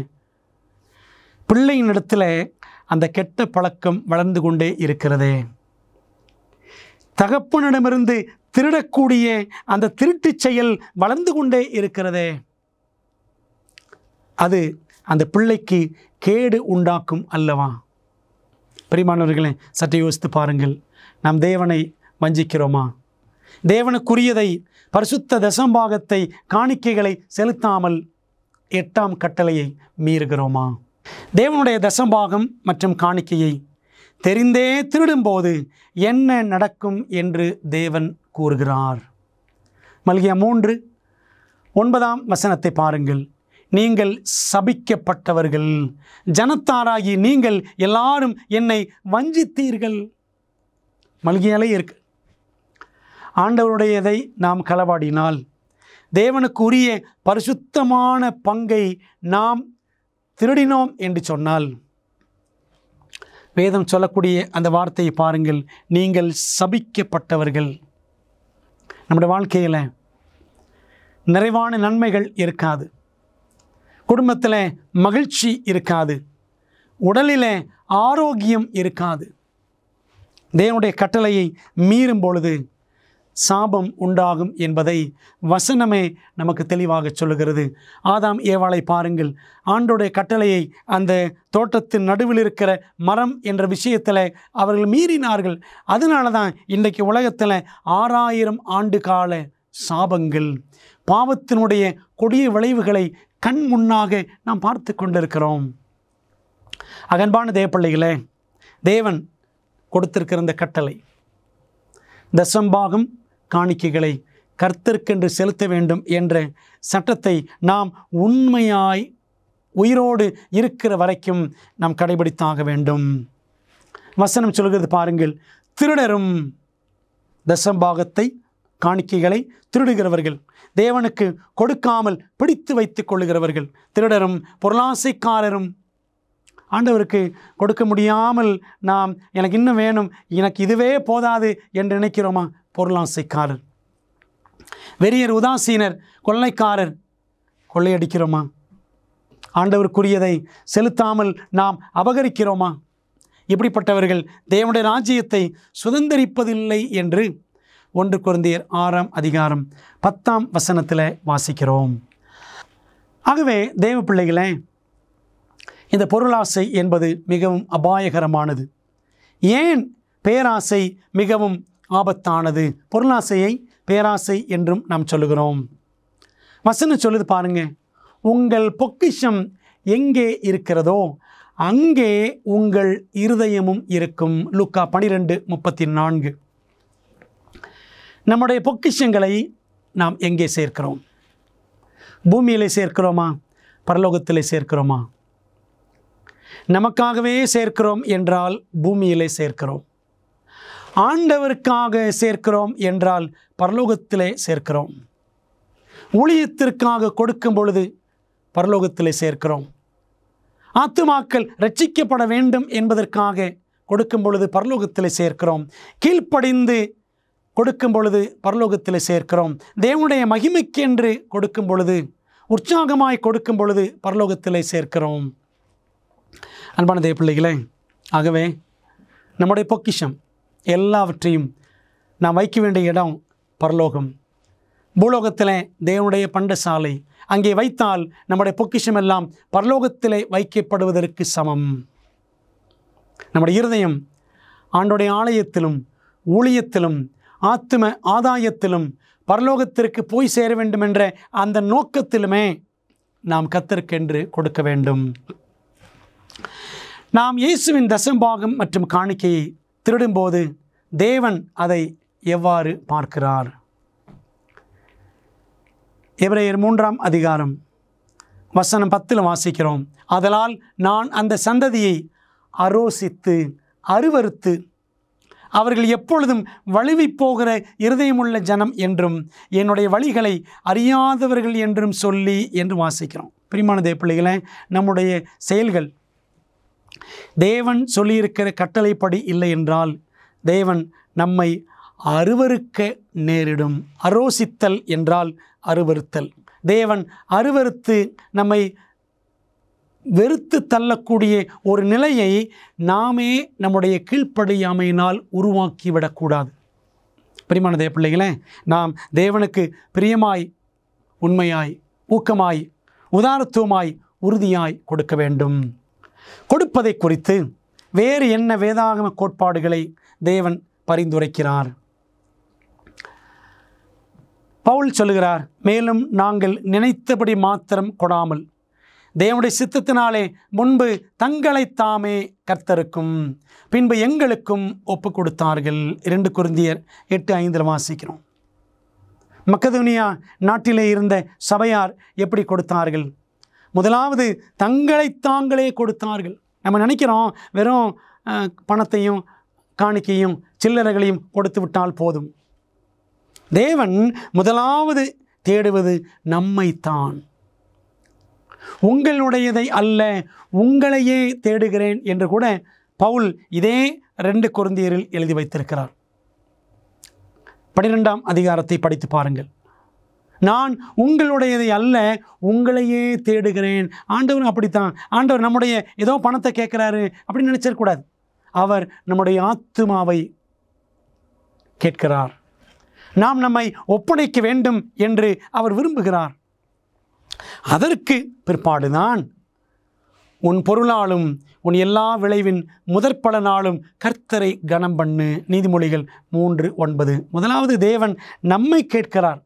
Speaker 1: பிள்ளையின் இடத்துல அந்த கெட்ட பழக்கம் வளர்ந்து கொண்டே இருக்கிறதே. தகப்பனிடமிருந்து திருடக்கூடிய அந்த திருட்டு செயல் வளர்ந்து கொண்டே இருக்கிறதே. அது அந்த பிள்ளைக்கு கேடு உண்டாக்கும் அல்லவா? பிரியமானவர்களே, சற்று யோசித்து பாருங்கள். நாம் தேவனை வஞ்சிக்கிறோமா? தேவனுக்குரியதை, பரிசுத்த தசம்பாகத்தை, காணிக்கைகளை செலுத்தாமல் 8ஆம் கட்டளையை மீறுகிறோமா? தேவனுடைய தசம்பாகம் மற்றும் காணிக்கையை தெரிந்தே திருடும்போது என்ன நடக்கும் என்று தேவன் கூறுகிறார். மல்கியா 3:9 வசனத்தை பாருங்கள். நீங்கள் சபிக்கப்பட்டவர்கள், ஜனத்தாராகி நீங்கள் எல்லாரும் என்னை வஞ்சித்தீர்கள். மல்கியாலே இருக்கு. ஆண்டவருடையதை நாம் களவாடினால், தேவனுக்கு உரிய பரிசுத்தமான பங்கை நாம் திருடினோம் என்று சொன்னால், வேதம் சொல்லக்கூடிய அந்த வார்த்தையை பாருங்கள், நீங்கள் சபிக்கப்பட்டவர்கள். நம்முடைய வாழ்க்கையில் நிறைவான நன்மைகள் இருக்காது, குடும்பத்தில் மகிழ்ச்சி இருக்காது, உடலில் ஆரோக்கியம் இருக்காது. தேவனுடைய கட்டளையை மீறும் பொழுது சாபம் உண்டாகும் என்பதை வசனமே நமக்கு தெளிவாக சொல்லுகிறது. ஆதாம் ஏவாளை பாருங்கள். ஆண்டோடைய கட்டளையை அந்த தோட்டத்தின் நடுவில் இருக்கிற மரம் என்ற விஷயத்தில் அவர்கள் மீறினார்கள். அதனால தான் இன்றைக்கு உலகத்தில் 6000 ஆண்டு கால சாபங்கள், பாவத்தினுடைய கொடிய விளைவுகளை கண் முன்னாக நாம் பார்த்து கொண்டிருக்கிறோம். அன்பான தேவப்பிள்ளைகளே, தேவன் கொடுத்திருக்கிற இந்த கட்டளை, தசம்பாகம் காணிக்கைகளை கர்த்தருக்கென்று செலுத்த வேண்டும் என்ற சட்டத்தை நாம் உண்மையாய் உயிரோடு இருக்கிற வரைக்கும் நாம் கடைபிடித்தாக வேண்டும். வசனம் சொல்கிறது பாருங்கள், திருடரும் தசம்பாகத்தை காணிக்கைகளை திருடுகிறவர்கள், தேவனுக்கு கொடுக்காமல் பிடித்து வைத்துக் கொள்ளுகிறவர்கள், திருடரும் பொருளாசைக்காரரும். ஆண்டவருக்கு கொடுக்க முடியாமல் நாம் எனக்கு இன்னும் வேணும், எனக்கு இதுவே போதாது என்று நினைக்கிறோமா? பொருளாசைக்காரர், வெறியர், உதாசீனர், கொள்ளைக்காரர். கொள்ளையடிக்கிறோமா? ஆண்டவருக்குரியதை செலுத்தாமல் நாம் அபகரிக்கிறோமா? இப்படிப்பட்டவர்கள் தேவனுடைய ராஜ்யத்தை சுதந்தரிப்பதில்லை என்று 1 கொரிந்தியர் 6ஆம் அதிகாரம் 10ஆம் வசனத்தில் வாசிக்கிறோம். ஆகவே தேவ பிள்ளைகளே, இந்த பொருளாசை என்பது மிகவும் அபாயகரமானது. ஏன் பேராசை மிகவும் ஆபத்தானது? பொருளாசையை பேராசை என்றும் நாம் சொல்லுகிறோம். வசனம் சொல்லுது பாருங்க, உங்கள் பொக்கிஷம் எங்கே இருக்கிறதோ அங்கே உங்கள் இருதயமும் இருக்கும். லூக்கா 12:34. நம்முடைய பொக்கிஷங்களை நாம் எங்கே சேர்க்கிறோம்? பூமியிலே சேர்க்கிறோமா? பரலோகத்திலே சேர்க்கிறோமா? நமக்காகவே சேர்க்கிறோம் என்றால் பூமியிலே சேர்க்கிறோம். ஆண்டவருக்காக சேர்க்கிறோம் என்றால் பரலோகத்திலே சேர்க்கிறோம். ஊழியத்திற்காக கொடுக்கும் பொழுது பரலோகத்திலே சேர்க்கிறோம். ஆத்துமாக்கள் ரட்சிக்கப்பட வேண்டும் என்பதற்காக கொடுக்கும் பொழுது பரலோகத்திலே சேர்க்கிறோம். கீழ்ப்படிந்து கொடுக்கும் பொழுது பரலோகத்திலே சேர்க்கிறோம். தேவனுடைய மகிமைக்கென்று கொடுக்கும் பொழுது, உற்சாகமாய் கொடுக்கும் பொழுது பரலோகத்திலே சேர்க்கிறோம். அன்பான தேவ பிள்ளைகளே, ஆகவே நம்முடைய பொக்கிஷம் எல்லாவற்றையும் நாம் வைக்க வேண்டிய இடம் பரலோகம். பூலோகத்திலே தேவனுடைய பண்டசாலை, அங்கே வைத்தால் நம்முடைய பொக்கிஷம் எல்லாம் பரலோகத்திலே வைக்கப்படுவதற்கு சமம். நம்முடைய இருதயம் ஆண்டோடைய ஆலயத்திலும் ஊழியத்திலும் ஆத்தும ஆதாயத்திலும் பரலோகத்திற்கு போய் சேர வேண்டும் என்ற அந்த நோக்கத்திலுமே நாம் கர்த்தருக்கென்று கொடுக்க வேண்டும். நாம் இயேசுவின் தசம்பாகம் மற்றும் காணிக்கையை திருடும்போது தேவன் அதை எவ்வாறு பார்க்கிறார்? எபிரேயர் 3ஆம் அதிகாரம் வசனம் 10 வாசிக்கிறோம். ஆதலால் நான் அந்த சந்ததியை அரோசித்து அருவருத்து அவர்கள் எப்பொழுதும் வழுவி போகிற இருதயமுள்ள ஜனம் என்றும் என்னுடைய வழிகளை அறியாதவர்கள் என்றும் சொல்லி என்று வாசிக்கிறோம். பிரியமான தேவ பிள்ளைகளே, நம்முடைய செயல்கள் தேவன் சொல்லியிருக்கிற கட்டளைப்படி இல்லை என்றால் தேவன் நம்மை அருவருக்க நேரிடும். அரோசித்தல் என்றால் அருவருத்தல். தேவன் அருவருத்து நம்மை வெறுத்து தள்ளக்கூடிய ஒரு நிலையை நாமே நம்முடைய கீழ்ப்படியாமையினால் உருவாக்கிவிடக்கூடாது. பிரியமான தேவ பிள்ளைகளே, நாம் தேவனுக்கு பிரியமாய், உண்மையாய், ஊக்கமாய், உதாரத்துவமாய், உறுதியாய் கொடுக்க வேண்டும். கொடுப்பதை குறித்து வேறு என்ன வேதாகம கோட்பாடுகளை தேவன் பரிந்துரைக்கிறார்? பவுல் சொல்லுகிறார், மேலும் நாங்கள் நினைத்தபடி மாத்திரம் கொடாமல் தேவனுடைய சித்தத்தினாலே முன்பு தங்களைத்தாமே கர்த்தருக்கும் பின்பு எங்களுக்கும் ஒப்பு கொடுத்தார்கள். 2 கொரிந்தியர் 8:5 வாசிக்கிறோம். மக்கதோனியா நாட்டிலே இருந்த சபையார் எப்படி கொடுத்தார்கள்? முதலாவது தங்களை தாங்களே கொடுத்தார்கள். நம்ம நினைக்கிறோம் வெறும் பணத்தையும் காணிக்கையும் சில்லறைகளையும் கொடுத்து விட்டால் போதும். தேவன் முதலாவது தேடுவது நம்மைத்தான். உங்களுடையதை அல்ல, உங்களையே தேடுகிறேன் என்று கூட பவுல் இதே 2 கொரிந்தியரில் எழுதி வைத்திருக்கிறார். 12ஆம் அதிகாரத்தை படித்து பாருங்கள். நான் உங்களுடையதை அல்ல, உங்களையே தேடுகிறேன். ஆண்டவர் அப்படித்தான். ஆண்டவர் நம்முடைய ஏதோ பணத்தை கேட்குறாரு அப்படின்னு நினைச்சிடக்கூடாது. அவர் நம்முடைய ஆத்துமாவை கேட்கிறார். நாம் நம்மை ஒப்படைக்க வேண்டும் என்று அவர் விரும்புகிறார். அதற்கு பிற்பாடுதான் உன் பொருளாலும் உன் எல்லா விளைவின் முதற்பலனாலும் கர்த்தரை கனம் பண்ணு. நீதிமொழிகள் 3:9. முதலாவது தேவன் நம்மை கேட்கிறார்.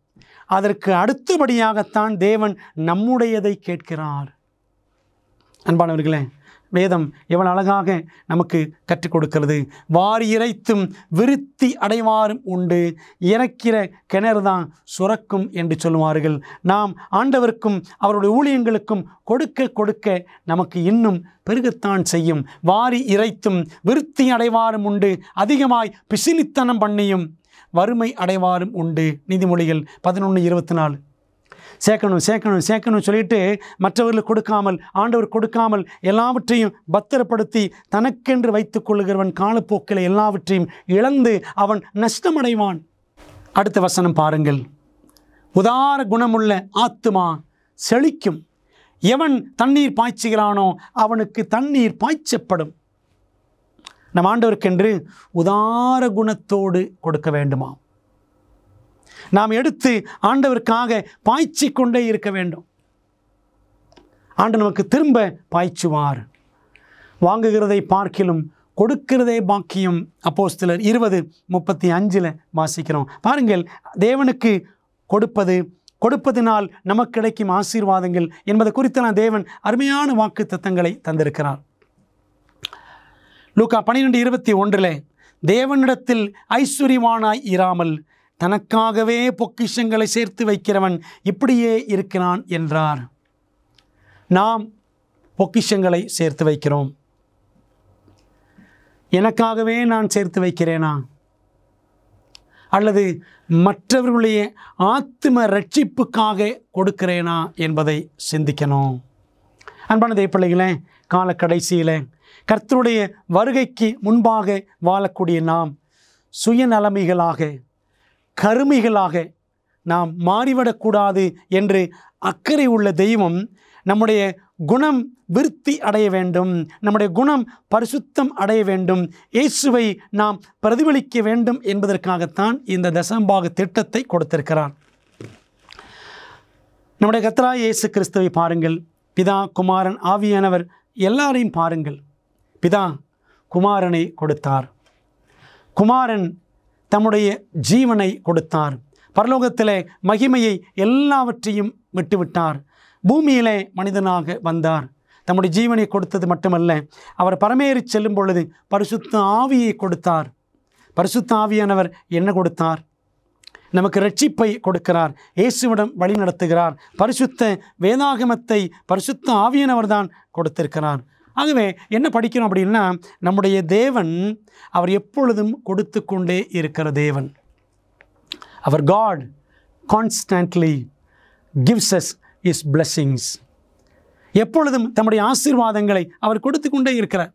Speaker 1: அதற்கு அடுத்தபடியாகத்தான் தேவன் நம்முடையதை கேட்கிறார். அன்பானவர்களே, வேதம் எவ்வளவு அழகாக நமக்கு கற்றுக் கொடுக்கிறது. வாரி இறைத்தும் விருத்தி அடைவாரும் உண்டு, இறைக்கிற கிணறு தான் சுரக்கும் என்று சொல்லுவார்கள். நாம் ஆண்டவருக்கும் அவருடைய ஊழியங்களுக்கும் கொடுக்க கொடுக்க நமக்கு இன்னும் பெருகத்தான் செய்யும். வாரி இறைத்தும் விருத்தி அடைவாரும் உண்டு, அதிகமாய் பிசினித்தனம் பண்ணியும் வறுமை அடைவாரும் உண்டு. நீதிமொழிகள் 11:24. சேர்க்கணும் சேர்க்கணும் சேர்க்கணும் சொல்லிட்டு மற்றவர்களுக்கு கொடுக்காமல், ஆண்டவர் கொடுக்காமல் எல்லாவற்றையும் பத்திரப்படுத்தி தனக்கென்று வைத்துக் கொள்ளுகிறவன் காலப்போக்கில் எல்லாவற்றையும் இழந்து அவன் நஷ்டமடைவான். அடுத்த வசனம் பாருங்கள். உதார குணமுள்ள ஆத்துமா செழிக்கும். எவன் தண்ணீர் பாய்ச்சுகிறானோ அவனுக்கு தண்ணீர் பாய்ச்சப்படும். நம் ஆண்டவருக்கென்று உதார குணத்தோடு கொடுக்க வேண்டுமா? நாம் எடுத்து ஆண்டவருக்காக பாய்ச்சி கொண்டே இருக்க வேண்டும். ஆண்டவர் நமக்கு திரும்ப பாய்ச்சுவார். வாங்குகிறதை பார்க்கிலும் கொடுக்கிறதே பாக்கியம். அப்போஸ்தலர் 20:35 வாசிக்கிறோம். பாருங்கள், தேவனுக்கு கொடுப்பதினால் நமக்கு கிடைக்கும் ஆசீர்வாதங்கள் என்பது குறித்தெல்லாம் தேவன் அருமையான வாக்கு தத்தங்களை தந்திருக்கிறார். லூக்கா 12:21 தேவனிடத்தில் ஐஸ்வர்யவானாய் இராமல் தனக்காகவே பொக்கிஷங்களை சேர்த்து வைக்கிறவன் இப்படியே இருக்கிறான் என்றார். நாம் பொக்கிஷங்களை சேர்த்து வைக்கிறோம்? எனக்காகவே நான் சேர்த்து வைக்கிறேனா, அல்லது மற்றவர்களுடைய ஆத்ம ரட்சிப்புக்காக கொடுக்கிறேனா என்பதை சிந்திக்கணும். அன்பான தேவப்பிள்ளைகளே, கால கடைசியில் கர்த்தருடைய வருகைக்கு முன்பாக வாழக்கூடிய நாம் சுயநலமிகளாக, கருமிகளாக நாம் மாறிவிடக்கூடாது என்று அக்கறை உள்ள தெய்வம் நம்முடைய குணம் விருத்தி அடைய வேண்டும், நம்முடைய குணம் பரிசுத்தம் அடைய வேண்டும், இயேசுவை நாம் பிரதிபலிக்க வேண்டும் என்பதற்காகத்தான் இந்த தசம்பாக திட்டத்தை கொடுத்திருக்கிறார். நம்முடைய கர்த்தராகிய இயேசு கிறிஸ்துவை பாருங்கள். பிதா, குமாரன், ஆவியானவர் எல்லாரையும் பாருங்கள். பிதா குமாரனை கொடுத்தார், குமாரன் தம்முடைய ஜீவனை கொடுத்தார், பரலோகத்திலே மகிமையை எல்லாவற்றையும் விட்டுவிட்டார், பூமியிலே மனிதனாக வந்தார், தம்முடைய ஜீவனை கொடுத்தது மட்டுமல்ல, அவர் பரமேறி செல்லும் பொழுது பரிசுத்த ஆவியை கொடுத்தார். பரிசுத்த ஆவியானவர் என்ன கொடுத்தார்? நமக்கு ரட்சிப்பை கொடுக்கிறார், இயேசுவிடம் வழி நடத்துகிறார், பரிசுத்த வேதாகமத்தை பரிசுத்த ஆவியானவர் தான் கொடுத்திருக்கிறார். ஆகவே என்ன படிக்கிறோம் அப்படின்னா, நம்முடைய தேவன் அவர் எப்பொழுதும் கொடுத்து கொண்டே இருக்கிற தேவன். அவர் God constantly gives us his blessings. எப்பொழுதும் தம்முடைய ஆசீர்வாதங்களை அவர் கொடுத்து கொண்டே இருக்கிறார்.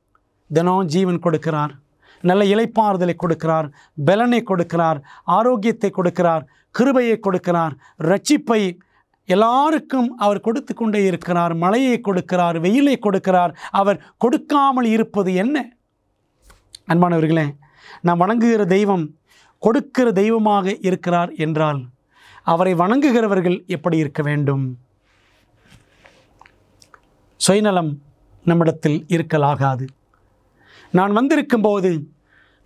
Speaker 1: தினம் ஜீவன் கொடுக்கிறார், நல்ல இளைப்பாறுதலை கொடுக்கிறார், பலனை கொடுக்கிறார், ஆரோக்கியத்தை கொடுக்கிறார், கிருபையை கொடுக்கிறார், ரட்சிப்பை எல்லாருக்கும் அவர் கொடுத்து கொண்டே இருக்கிறார். மழையை கொடுக்கிறார், வெயிலை கொடுக்கிறார். அவர் கொடுக்காமல் இருப்பது என்ன? அன்பானவர்களே, நாம் வணங்குகிற தெய்வம் கொடுக்கிற தெய்வமாக இருக்கிறார் என்றால் அவரை வணங்குகிறவர்கள் எப்படி இருக்க வேண்டும்? சுயநலம் நம்மிடத்தில் இருக்கலாகாது. நான் வந்திருக்கும் போது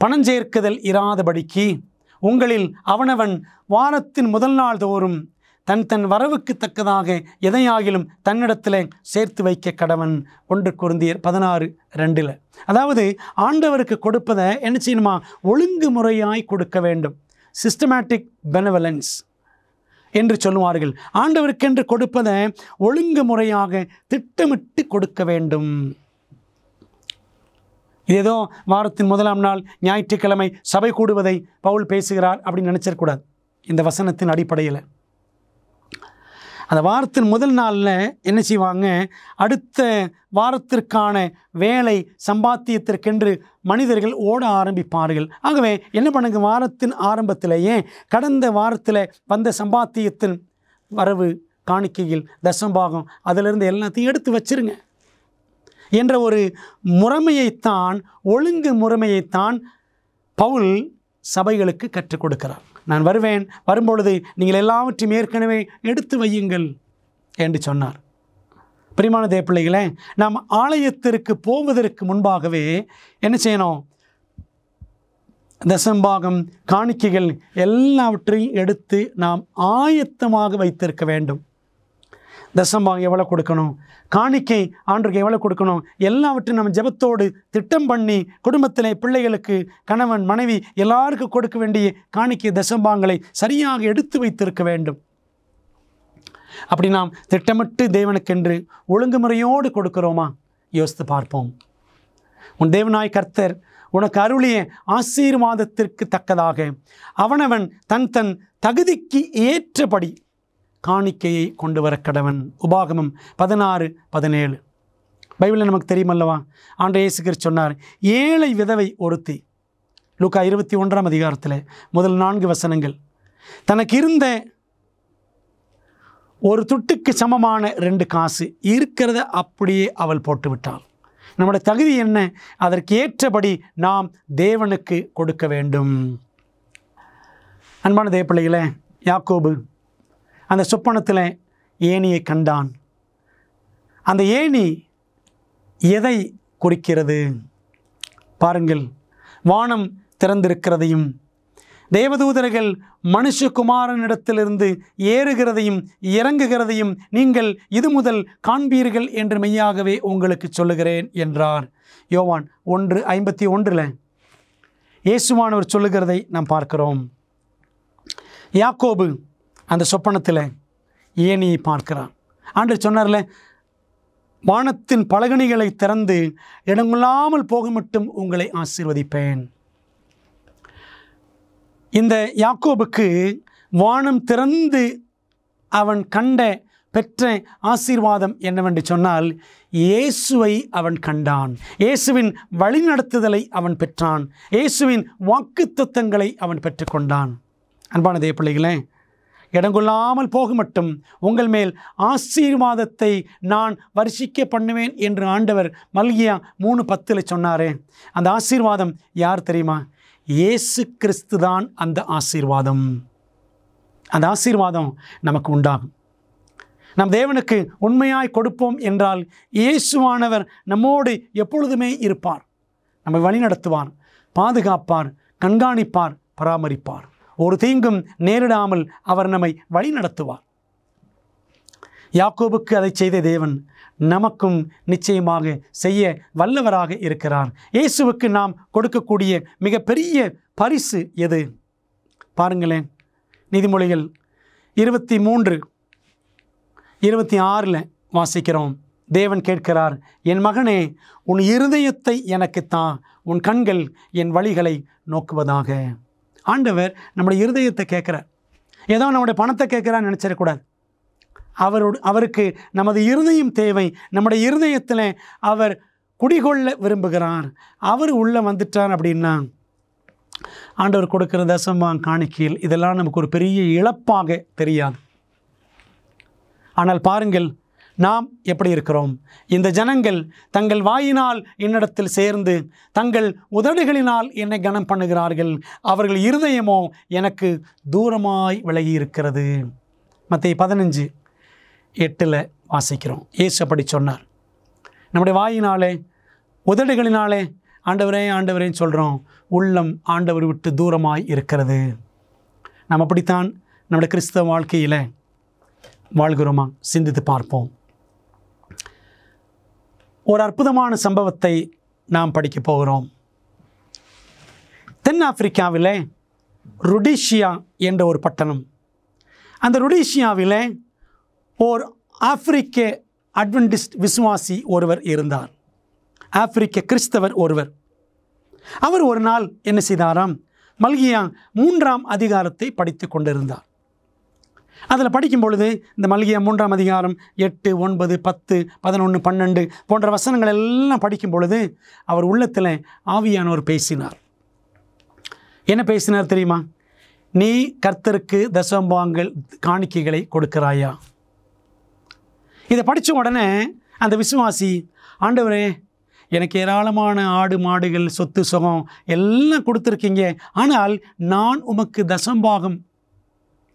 Speaker 1: பணம் சேர்க்குதல் இராதபடிக்கு உங்களில் அவனவன் வாரத்தின் முதல் நாள் தோறும் தன் தன் வரவுக்கு தக்கதாக எதையாகிலும் தன்னிடத்தில் சேர்த்து வைக்க கடவன். 1 கொரிந்தியர் 16:2. அதாவது ஆண்டவருக்கு கொடுப்பதை என்ன செய்யணுமா? ஒழுங்குமுறையாய் கொடுக்க வேண்டும். சிஸ்டமேட்டிக் பெனவலன்ஸ் என்று சொல்லுவார்கள். ஆண்டவருக்கென்று கொடுப்பதை ஒழுங்குமுறையாக திட்டமிட்டு கொடுக்க வேண்டும். ஏதோ வாரத்தின் முதலாம் நாள் ஞாயிற்றுக்கிழமை சபை கூடுவதை பவுல் பேசுகிறார் அப்படின்னு நினச்சிடக்கூடாது. இந்த வசனத்தின் அடிப்படையில் அந்த வாரத்தின் முதல் நாளில் என்ன செய்வாங்க? அடுத்த வாரத்திற்கான வேலை சம்பாத்தியத்திற்கென்று மனிதர்கள் ஓட ஆரம்பிப்பார்கள். ஆகவே என்ன பண்ணுங்க? வாரத்தின் ஆரம்பத்திலேயே கடந்த வாரத்தில் வந்த சம்பாத்தியத்தின் வரவு காணிக்கையில் தசம்பாகம் அதிலிருந்து எல்லாத்தையும் எடுத்து வச்சிருங்க என்ற ஒரு முறைமையைத்தான், ஒழுங்கு முறைமையைத்தான் பவுல் சபைகளுக்கு கற்றுக் கொடுக்கிறார். நான் வருவேன், வரும்பொழுது நீங்கள் எல்லாவற்றையும் ஏற்கனவே எடுத்து வையுங்கள் என்று சொன்னார். பிரியமான தேவப்பிள்ளைகளே, நாம் ஆலயத்திற்கு போவதற்கு முன்பாகவே என்ன செய்யணும்? தசம்பாகம், காணிக்கைகள் எல்லாவற்றையும் எடுத்து நாம் ஆயத்தமாக வைத்திருக்க வேண்டும். தசம்பாகம் எவ்வளோ கொடுக்கணும், காணிக்கை ஆண்டுக்கு எவ்வளோ கொடுக்கணும், எல்லாவற்றையும் நம்ம ஜெபத்தோடு திட்டம் பண்ணி குடும்பத்திலே பிள்ளைகளுக்கு, கணவன், மனைவி எல்லாருக்கும் கொடுக்க வேண்டிய காணிக்கை தசம்பாகங்களை சரியாக எடுத்து வைத்திருக்க வேண்டும். அப்படி நாம் திட்டமிட்டு தேவனுக்கென்று ஒழுங்குமுறையோடு கொடுக்கிறோமா? யோசித்து பார்ப்போம். உன் தேவனாய் கர்த்தர் உனக்கு அருளிய ஆசீர்வாதத்திற்கு தக்கதாக அவனவன் தன் தன் தகுதிக்கு ஏற்றபடி காணிக்கையை கொண்டு வர கடவன். உபாகமம் 16:17. பைபிளில் நமக்கு தெரியுமல்லவா? ஆண்டவர் இயேசு கிறிஸ்து சொன்னார், ஏழை விதவை ஒருத்தி, லூக்கா 21ஆம் அதிகாரத்தில் முதல் 4 வசனங்கள், தனக்கு இருந்த ஒரு துட்டுக்கு சமமான 2 காசு இருக்கிறத அப்படியே அவள் போட்டு விட்டாள். நம்முடைய தகுதி என்ன? அதற்கு ஏற்றபடி நாம் தேவனுக்கு கொடுக்க வேண்டும். அன்பான தேவப்பிள்ளைகளே, யாக்கோபு அந்த சொப்பனத்தில் ஏணியை கண்டான். அந்த ஏணி எதை குறிக்கிறது? பாருங்கள், வானம் திறந்திருக்கிறதையும் தேவதூதர்கள் மனுஷகுமாரனிடத்திலிருந்து ஏறுகிறதையும் இறங்குகிறதையும் நீங்கள் இது முதல் காண்பீர்கள் என்று மெய்யாகவே உங்களுக்கு சொல்லுகிறேன் என்றார். யோவான் 1:51 இயேசுவானவர் சொல்லுகிறதை நாம் பார்க்கிறோம். யாக்கோபு அந்த சொப்பனத்தில் ஏணியை பார்க்கிறான். ஆண்டவர் சொன்னார்ல, வானத்தின் பலகணிகளை திறந்து இடமில்லாமல் போக மட்டும் உங்களை ஆசீர்வதிப்பேன். இந்த யாக்கோபுக்கு வானம் திறந்து அவன் பெற்ற ஆசீர்வாதம் என்னவென்று சொன்னால், இயேசுவை அவன் கண்டான், இயேசுவின் வழிநடத்துதலை அவன் பெற்றான், இயேசுவின் வாக்குத்தத்தங்களை அவன் பெற்றுக்கொண்டான். அன்பான தேவ பிள்ளைகளே, இடங்கொள்ளாமல் போக மட்டும் உங்கள் மேல் ஆசீர்வாதத்தை நான் வருஷிக்க பண்ணுவேன் என்று ஆண்டவர் மல்கியா 3:10 சொன்னாரே. அந்த ஆசீர்வாதம் யார் தெரியுமா? இயேசு கிறிஸ்து தான் அந்த ஆசீர்வாதம். அந்த ஆசீர்வாதம் நமக்கு உண்டாகும். நம் தேவனுக்கு உண்மையாய் கொடுப்போம் என்றால் இயேசுவானவர் நம்மோடு எப்பொழுதுமே இருப்பார். நம்மை வழிநடத்துவார், பாதுகாப்பார், கண்காணிப்பார், பராமரிப்பார். ஒரு தீங்கும் நேரிடாமல் அவர் நம்மை வழிநடத்துவார். யாக்கோபுக்கு அதை செய்த தேவன் நமக்கும் நிச்சயமாக செய்ய வல்லவராக இருக்கிறார். இயேசுவுக்கு நாம் கொடுக்கக்கூடிய மிகப்பெரிய பரிசு எது? பாருங்களேன், நீதிமொழிகள் 23:26 வாசிக்கிறோம். தேவன் கேட்கிறார், என் மகனே, உன் இருதயத்தை எனக்குத்தான், உன் கண்கள் என் வழிகளை நோக்குவதாக. ஆண்டவர் நம்முடைய இருதயத்தை கேட்குறார். ஏதோ நம்முடைய பணத்தை கேட்குறான்னு நினச்சிடக்கூடாது. அவருக்கு நமது இருதயம் தேவை. நம்முடைய இருதயத்தில் அவர் குடிகொள்ள விரும்புகிறார். அவர் உள்ளே வந்துட்டார் அப்படின்னா ஆண்டவர் கொடுக்கிற தசமபாகம் காணிக்கையில் இதெல்லாம் நமக்கு ஒரு பெரிய இழப்பாக தெரியாது. ஆனால் பாருங்கள், நாம் எப்படி இருக்கிறோம்? இந்த ஜனங்கள் தங்கள் வாயினால் என்னிடத்தில் சேர்ந்து தங்கள் உதடுகளினால் என்னை கனம் பண்ணுகிறார்கள், அவர்கள் இருதயமோ எனக்கு தூரமாய் விலகி இருக்கிறது. மத்தேயு 15:8 வாசிக்கிறோம். இயேசு அப்படி சொன்னார். நம்முடைய வாயினாலே உதடுகளினாலே ஆண்டவரே ஆண்டவரேன்னு சொல்கிறோம், உள்ளம் ஆண்டவர் விட்டு தூரமாய் இருக்கிறது. நாம் அப்படித்தான் நம்முடைய கிறிஸ்தவ வாழ்க்கையில் வாழ்கிறோமா? சிந்தித்து பார்ப்போம். ஒரு அற்புதமான சம்பவத்தை நாம் படிக்க போகிறோம். தென்னாப்பிரிக்காவில் ருடீஷியா என்ற ஒரு பட்டணம். அந்த ருடீஷியாவில் ஓர் ஆப்பிரிக்க அட்வென்டிஸ்ட் விசுவாசி ஒருவர் இருந்தார். ஆப்பிரிக்க கிறிஸ்தவர் ஒருவர். அவர் ஒரு நாள் என்ன செய்தாராம்? மல்கியா 3ஆம் அதிகாரத்தை படித்து கொண்டிருந்தார். அதில் படிக்கும் பொழுது இந்த மல்கியா 3ஆம் அதிகாரம் 8, 9, 10, 11, 12 போன்ற வசனங்கள் எல்லாம் படிக்கும் பொழுது அவர் உள்ளத்தில் ஆவியானவர் பேசினார். என்ன பேசினார் தெரியுமா? நீ கர்த்தருக்கு தசமபாகங்கள் காணிக்கைகளை கொடுக்கிறாயா? இதை படித்த உடனே அந்த விசுவாசி, ஆண்டவரே, எனக்கு ஏராளமான ஆடு மாடுகள் சொத்து சுகம் எல்லாம் கொடுத்துருக்கீங்க, ஆனால் நான் உமக்கு தசமபாகம்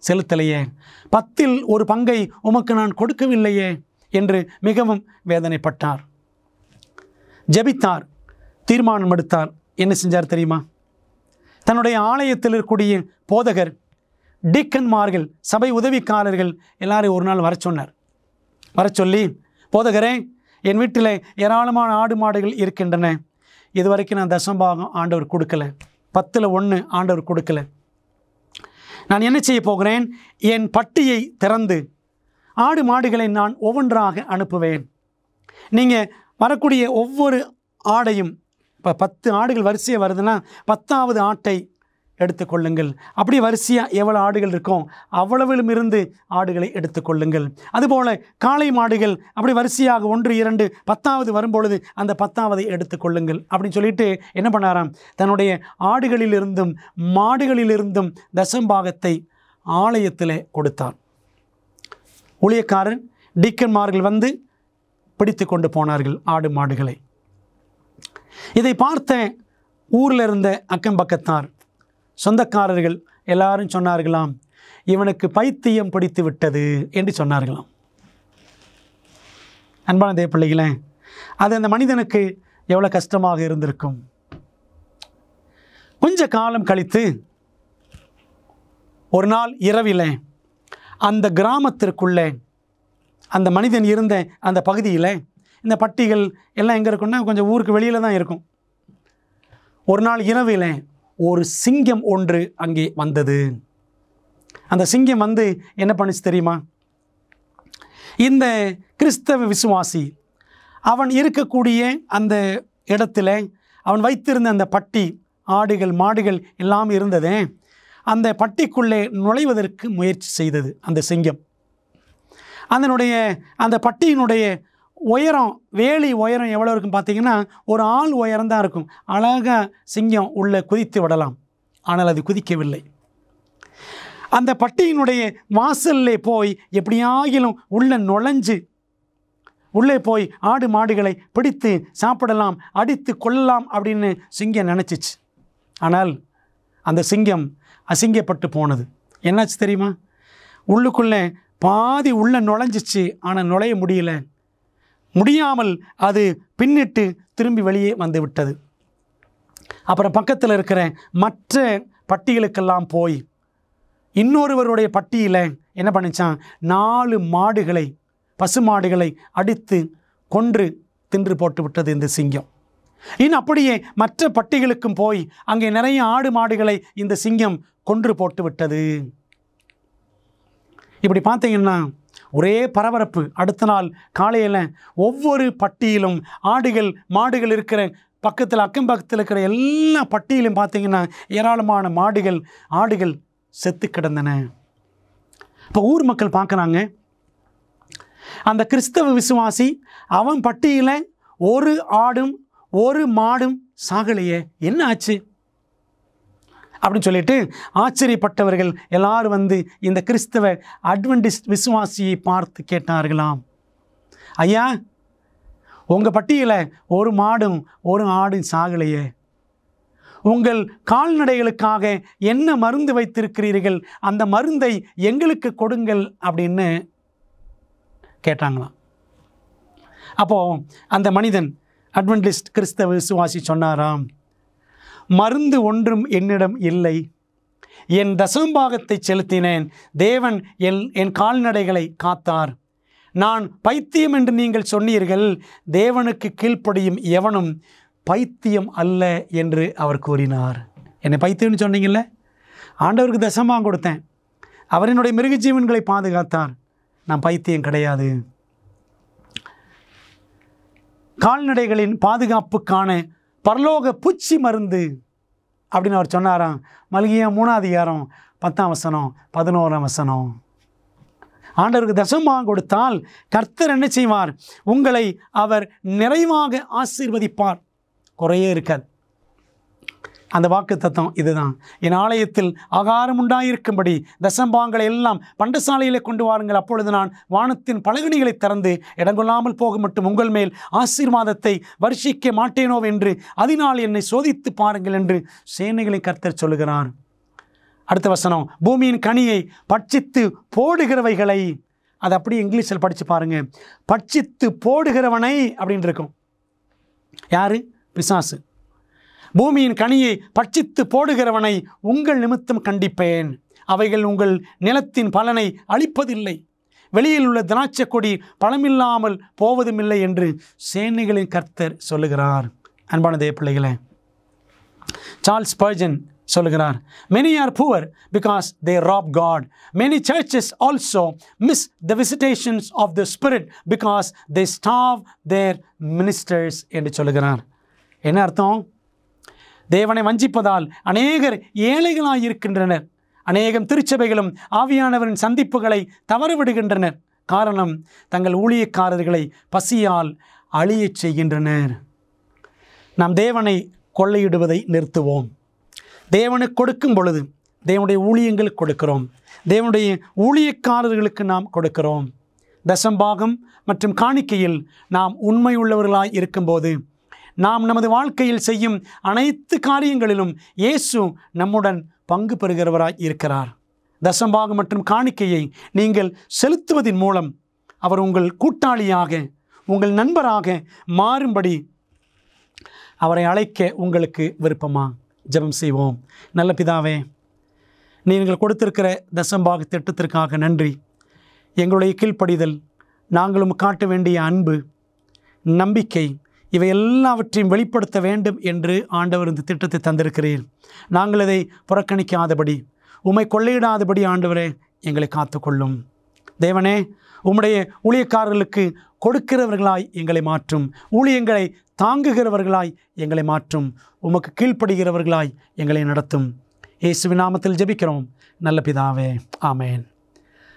Speaker 1: செலுத்தலையே, 10ல் ஒரு பங்கை உமக்கு நான் கொடுக்கவில்லையே என்று மிகவும் வேதனைப்பட்டார். ஜெபித்தார், தீர்மானம் எடுத்தார். என்ன செஞ்சார் தெரியுமா? தன்னுடைய ஆலயத்தில் இருக்கக்கூடிய போதகர், டீக்கன்மார்கள், சபை உதவிக்காரர்கள் எல்லாரையும் ஒரு நாள் வர சொன்னார். வர சொல்லி, போதகரே, என் வீட்டில் ஏராளமான ஆடு மாடுகள் இருக்கின்றன, இதுவரைக்கும் நான் தசமபாகம் ஆண்டவர் கொடுக்கல, 10ல் 1 ஆண்டவர் கொடுக்கல. நான் என்ன செய்ய போகிறேன்? என் பட்டியை திறந்து ஆடு மாடுகளை நான் ஒவ்வொன்றாக அனுப்புவேன். நீங்கள் வரக்கூடிய ஒவ்வொரு ஆடையும், இப்போ 10 ஆடுகள் வரிசையாக வருதுன்னா 10ஆவது ஆட்டை எடுத்துக்கொள்ளுங்கள். அப்படி வரிசையாக எவ்வளோ ஆடுகள் இருக்கும் அவ்வளவிலும் இருந்து ஆடுகளை எடுத்துக்கொள்ளுங்கள். அதுபோல் காளை மாடுகள் அப்படி வரிசையாக 1, 2, 10ஆவது வரும்பொழுது அந்த 10ஆவதை எடுத்துக்கொள்ளுங்கள் அப்படின்னு சொல்லிட்டு என்ன பண்ணாராம்? தன்னுடைய ஆடுகளிலிருந்தும் மாடுகளிலிருந்தும் தசமபாகத்தை ஆலயத்தில் கொடுத்தார். ஊழியக்காரன் டீக்கன்மார்கள் வந்து பிடித்து கொண்டு போனார்கள் ஆடு மாடுகளை. இதை பார்த்த ஊரில் இருந்த அக்கம் பக்கத்தார், சொந்தக்காரர்கள் எல்லாரும் சொன்னார்களாம், இவனுக்கு பைத்தியம் பிடித்து விட்டது என்று சொன்னார்களாம். அன்பான தேவ பிள்ளைகளே, அது அந்த மனிதனுக்கு எவ்வளோ கஷ்டமாக இருந்திருக்கும். கொஞ்ச காலம் கழித்து ஒரு நாள் இரவில் அந்த கிராமத்திற்குள்ளே, அந்த மனிதன் இருந்த அந்த பகுதியில், இந்த பட்டிகள் எல்லாம் எங்கே இருக்குன்னா கொஞ்சம் ஊருக்கு வெளியில் தான் இருக்கும். ஒரு நாள் இரவில் ஒரு சிங்கம் ஒன்று அங்கே வந்தது. அந்த சிங்கம் வந்து என்ன பண்ணிச்சு தெரியுமா? இந்த கிறிஸ்தவ விசுவாசி அவன் இருக்கக்கூடிய அந்த இடத்துல அவன் வைத்திருந்த அந்த பட்டி, ஆடுகள் மாடுகள் எல்லாம் இருந்ததே, அந்த பட்டிக்குள்ளே நுழைவதற்கு முயற்சி செய்தது அந்த சிங்கம். அந்த பட்டியினுடைய உயரம், வேலி உயரம் எவ்வளோ இருக்கும் பார்த்தீங்கன்னா, ஒரு ஆள் உயரம் தான் இருக்கும். அழகாக சிங்கம் உள்ளே குதித்து விடலாம். ஆனால் அது குதிக்கவில்லை. அந்த பட்டியினுடைய வாசல்லே போய் எப்படியாகிலும் உள்ளே நுழைஞ்சு உள்ளே போய் ஆடு மாடுகளை பிடித்து சாப்பிடலாம், அடித்து கொள்ளலாம் அப்படின்னு சிங்கம் நினச்சிச்சு. ஆனால் அந்த சிங்கம் அசிங்கப்பட்டு போனது. என்னாச்சு தெரியுமா? உள்ளுக்குள்ளே பாதி உள்ளே நுழைஞ்சிச்சு, ஆனால் நுழைய முடியாமல் அது பின்னிட்டு திரும்பி வெளியே வந்து விட்டது. அப்புறம் பக்கத்தில் இருக்கிற மற்ற பட்டிகளுக்கெல்லாம் போய் இன்னொருவருடைய பட்டியில் என்ன பண்ணிச்சான், 4 மாடுகளை, பசு மாடுகளை அடித்து கொன்று தின்று போட்டு விட்டது இந்த சிங்கம். இன்னும் அப்படியே மற்ற பட்டிகளுக்கும் போய் அங்கே நிறைய ஆடு மாடுகளை இந்த சிங்கம் கொன்று போட்டு விட்டது. இப்படி பார்த்தீங்கன்னா ஒரே பரபரப்பு. அடுத்த நாள் காலையில் ஒவ்வொரு பட்டியிலும் ஆடுகள் மாடுகள் இருக்கிற பக்கத்தில் அக்கம் பக்கத்தில் இருக்கிற எல்லா பட்டியிலும் பார்த்தீங்கன்னா ஏராளமான மாடுகள் ஆடுகள் செத்து கிடந்தன. இப்போ ஊர் மக்கள் பார்க்குறாங்க, அந்த கிறிஸ்தவ விசுவாசி அவன் பட்டியில் ஒரு ஆடும் ஒரு மாடும் சாகலையே, என்ன ஆச்சு அப்படின்னு சொல்லிட்டு ஆச்சரியப்பட்டவர்கள் எல்லாரும் வந்து இந்த கிறிஸ்தவ அட்வென்டிஸ்ட் விசுவாசியை பார்த்து கேட்டார்களாம், ஐயா உங்கள் பட்டியில் ஒரு மாடும் ஒரு ஆடும் சாகலையே, உங்கள் கால்நடைகளுக்காக என்ன மருந்து வைத்திருக்கிறீர்கள், அந்த மருந்தை எங்களுக்கு கொடுங்கள் அப்படின்னு கேட்டாங்களாம். அப்போது அந்த மனிதன் அட்வென்டிஸ்ட் கிறிஸ்தவ விசுவாசி சொன்னாராம், மருந்து ஒன்றும் என்னிடம் இல்லை, என் தசமபாகத்தை செலுத்தினேன், தேவன் என் கால்நடைகளை காத்தார், நான் பைத்தியம் என்று நீங்கள் சொன்னீர்கள், தேவனுக்கு கீழ்ப்படியும் எவனும் பைத்தியம் அல்ல என்று அவர் கூறினார். என்னை பைத்தியம்னு சொன்னீங்கல்ல, ஆண்டவருக்கு தசமபாகம் கொடுத்தேன், அவர் என்னுடைய மிருக ஜீவன்களை பாதுகாத்தார், நான் பைத்தியம் கிடையாது. கால்நடைகளின் பாதுகாப்புக்கான பரலோக பூச்சி மருந்து அப்படின்னு அவர் சொன்னாராம். மல்கியா 3ஆம் அதிகாரம் 10ஆம் வசனம் 11ஆம் வசனம். ஆண்டவருக்கு தசமபாகம் கொடுத்தால் கர்த்தர் என்ன செய்வார், உங்களை அவர் நிறைவாக ஆசீர்வதிப்பார், குறையே இருக்காது. அந்த வாக்கு தத்துவம் இதுதான். என் ஆலயத்தில் ஆகாரம் உண்டாயிருக்கும்படி தசமபாகங்களை எல்லாம் பண்டசாலையிலே கொண்டு வாருங்கள், அப்பொழுது நான் வானத்தின் பலகணிகளை திறந்து இடங்கொள்ளாமல் போக மட்டும் உங்கள் மேல் ஆசீர்வாதத்தை வருஷிக்க மாட்டேனோ என்று அதனால் என்னை சோதித்து பாருங்கள் என்று சேனைகளின் கர்த்தர் சொல்லுகிறார். அடுத்த வசனம், பூமியின் கனியை பட்சித்து போடுகிறவைகளை, அது அப்படியே இங்கிலீஷில் படித்து பாருங்க, பட்சித்து போடுகிறவனை அப்படின்னு இருக்கும். யாரு? பிசாசு. பூமியின் கனியை பட்சித்து போடுகிறவனை உங்கள் நிமித்தம் கண்டிப்பேன், அவைகள் உங்கள் நிலத்தின் பலனை அளிப்பதில்லை, வெளியில் உள்ள திராட்சை கொடி பழமில்லாமல் போவதும் இல்லை என்று சேனைகளின் கர்த்தர் சொல்லுகிறார். அன்பான தேவ பிள்ளைகளே, சார்ல்ஸ் ஸ்பர்ஜன் சொல்லுகிறார், many are poor because they rob God. Many churches also miss the visitations of the Spirit because they starve their ministers என்று சொல்லுகிறார். என்ன அர்த்தம்? தேவனை வஞ்சிப்பதால் அநேகர் ஏழைகளாக இருக்கின்றனர். அநேகம் திருச்சபைகளும் ஆவியானவரின் சந்திப்புகளை தவறவிடுகின்றனர். காரணம், தங்கள் ஊழியக்காரர்களை பசியால் அழியச் செய்கின்றனர். நாம் தேவனை கொள்ளையிடுவதை நிறுத்துவோம். தேவனுக்கு கொடுக்கும் பொழுது தேவனுடைய ஊழியங்களுக்கு கொடுக்கிறோம், தேவனுடைய ஊழியக்காரர்களுக்கு நாம் கொடுக்கிறோம். தசமபாகம் மற்றும் காணிக்கையில் நாம் உண்மை உள்ளவர்களாய் இருக்கும்போது நாம் நமது வாழ்க்கையில் செய்யும் அனைத்து காரியங்களிலும் இயேசு நம்முடன் பங்கு பெறுகிறவராய் இருக்கிறார். தசமபாகம் மற்றும் காணிக்கையை நீங்கள் செலுத்துவதன் மூலம் அவர் உங்கள் கூட்டாளியாக, உங்கள் நண்பராக மாறும்படி அவரை அழைக்க உங்களுக்கு விருப்பமா? ஜெபம் செய்வோம். நல்ல பிதாவே, நீங்கள் கொடுத்திருக்கிற தசமபாக திட்டத்திற்காக நன்றி. எங்களுடைய கீழ்ப்படிதல், நாங்களும் காட்ட வேண்டிய அன்பு, நம்பிக்கை, இவை எல்லாவற்றையும் வெளிப்படுத்த வேண்டும் என்று ஆண்டவர் இந்த திட்டத்தை தந்திருக்கிறீர். நாங்கள் இதை புறக்கணிக்காதபடி, உம்மை கொள்ளையிடாதபடி ஆண்டவரே எங்களை காத்துக்கொள்ளும். தேவனே, உம்முடைய ஊழியக்காரர்களுக்கு கொடுக்கிறவர்களாய் எங்களை மாற்றும். ஊழியங்களை தாங்குகிறவர்களாய் எங்களை மாற்றும். உமக்கு கீழ்ப்படுகிறவர்களாய் எங்களை நடத்தும். இயேசுவின் நாமத்தில் ஜெபிக்கிறோம் நல்ல பிதாவே, ஆமேன்.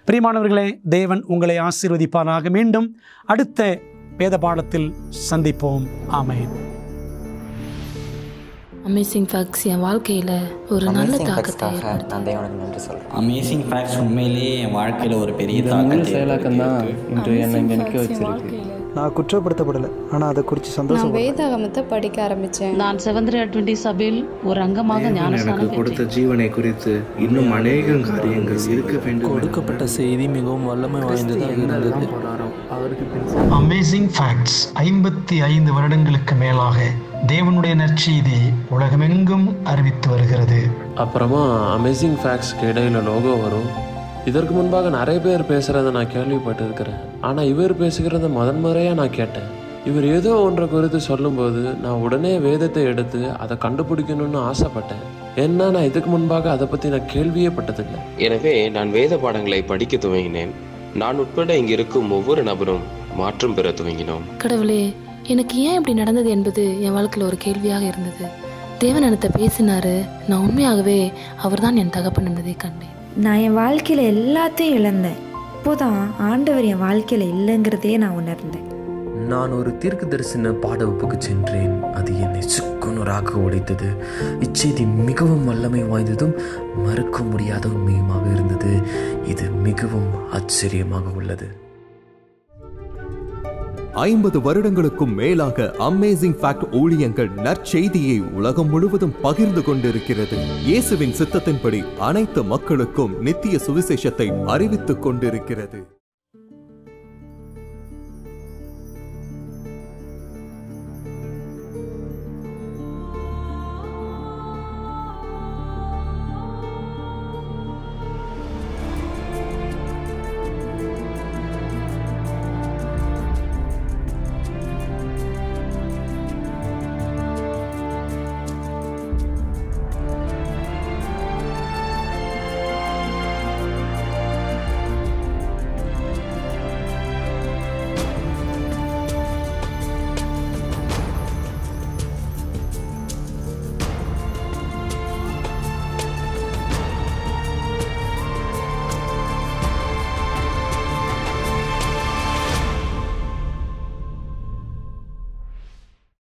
Speaker 1: பிரியமானவர்களே, தேவன் உங்களை ஆசீர்வதிப்பாராக. மீண்டும் அடுத்த வேத பாடத்தில் சந்திப்போம். ஆமேன்.
Speaker 3: அமேசிங் ஃபேக்ட்ஸ் என் வாழ்க்கையில் ஒரு நல்ல தாக்கத்தை
Speaker 4: அமேசிங் ஃபேக்ட்ஸ் உண்மையிலேயே என் வாழ்க்கையில் ஒரு பெரிய தாக்கத்தை
Speaker 5: செயலாக்கம் தான் இன்று என்னை இங்கே நிற்க வச்சிருக்கு.
Speaker 6: நான் குற்றப்படுத்தப்படலை, ஆனால் அதை குறித்து சந்தோஷம்.
Speaker 7: வேதாகமத்தை படிக்க ஆரம்பித்தேன்.
Speaker 8: நான் செவன்த் அட்வென்டிஸ்ட் சபையில் ஒரு அங்கமாக ஞானஸ்நானம்
Speaker 9: கொடுத்த ஜீவனை குறித்து இன்னும் அநேக காரியங்கள் இருக்க வேண்டும்.
Speaker 5: கொடுக்கப்பட்ட செய்தி மிகவும் வல்லமை வாய்ந்ததாக இருந்தது.
Speaker 1: அமேசிங் ஃபேக்ட்ஸ் 55 வருடங்களுக்கு மேலாக தேவனுடைய நற்செய்தி உலகமெங்கும் அறிவித்து வருகிறது.
Speaker 10: அப்புறமா அமேசிங் ஃபேக்ட்ஸ்க்கு இடையில லோகோ வரும். இதற்கு முன்பாக நிறைய பேர் பேசுகிறத நான் கேள்விப்பட்டிருக்கிறேன். ஆனால் இவர் பேசுகிறத முதன்முறையாக நான் கேட்டேன். இவர் ஏதோ ஒன்றை குறித்து சொல்லும்போது நான் உடனே வேதத்தை எடுத்து அதை கண்டுபிடிக்கணும்னு ஆசைப்பட்டேன். ஏன்னா நான் இதுக்கு முன்பாக அதை பற்றி நான் கேள்வியே பட்டதில்லை.
Speaker 11: எனவே நான் வேத பாடங்களை படிக்க துவங்கினேன். நான் உட்பட இங்கு இருக்கும் ஒவ்வொரு நபரும் மாற்றம் பெற துவங்கினோம்.
Speaker 3: கடவுளே, எனக்கு ஏன் இப்படி நடந்தது என்பது என் வாழ்க்கையில் ஒரு கேள்வியாக இருந்தது. தேவன் என்னத்தை பேசினாரு. நான் உண்மையாகவே அவர் தான் என் தகப்பன் என்பதை கண்டேன்.
Speaker 12: நான் என் வாழ்க்கையில் எல்லாத்தையும் இழந்தேன். இப்போதான் ஆண்டவர் என் வாழ்க்கையில் இல்லைங்கிறதே நான் உணர்ந்தேன்.
Speaker 13: நான் ஒரு தீர்க்க தரிசன பாட வகுப்புக்கு சென்றேன். அது என்னை சுக்குநூறாக உடைத்தது. இச்செய்தி மிகவும் வல்லமை வாய்ந்ததும் மறுக்க முடியாத உண்மையுமாக இருந்தது. இது மிகவும் ஆச்சரியமாக உள்ளது.
Speaker 2: 50 வருடங்களுக்கும் மேலாக அமேசிங் ஃபேக்ட் ஊழியங்கள் நற்செய்தியை உலகம் முழுவதும் பகிர்ந்து கொண்டிருக்கிறது. இயேசுவின் சித்தத்தின்படி அனைத்து மக்களுக்கும் நித்திய சுவிசேஷத்தை அறிவித்துக் கொண்டிருக்கிறது.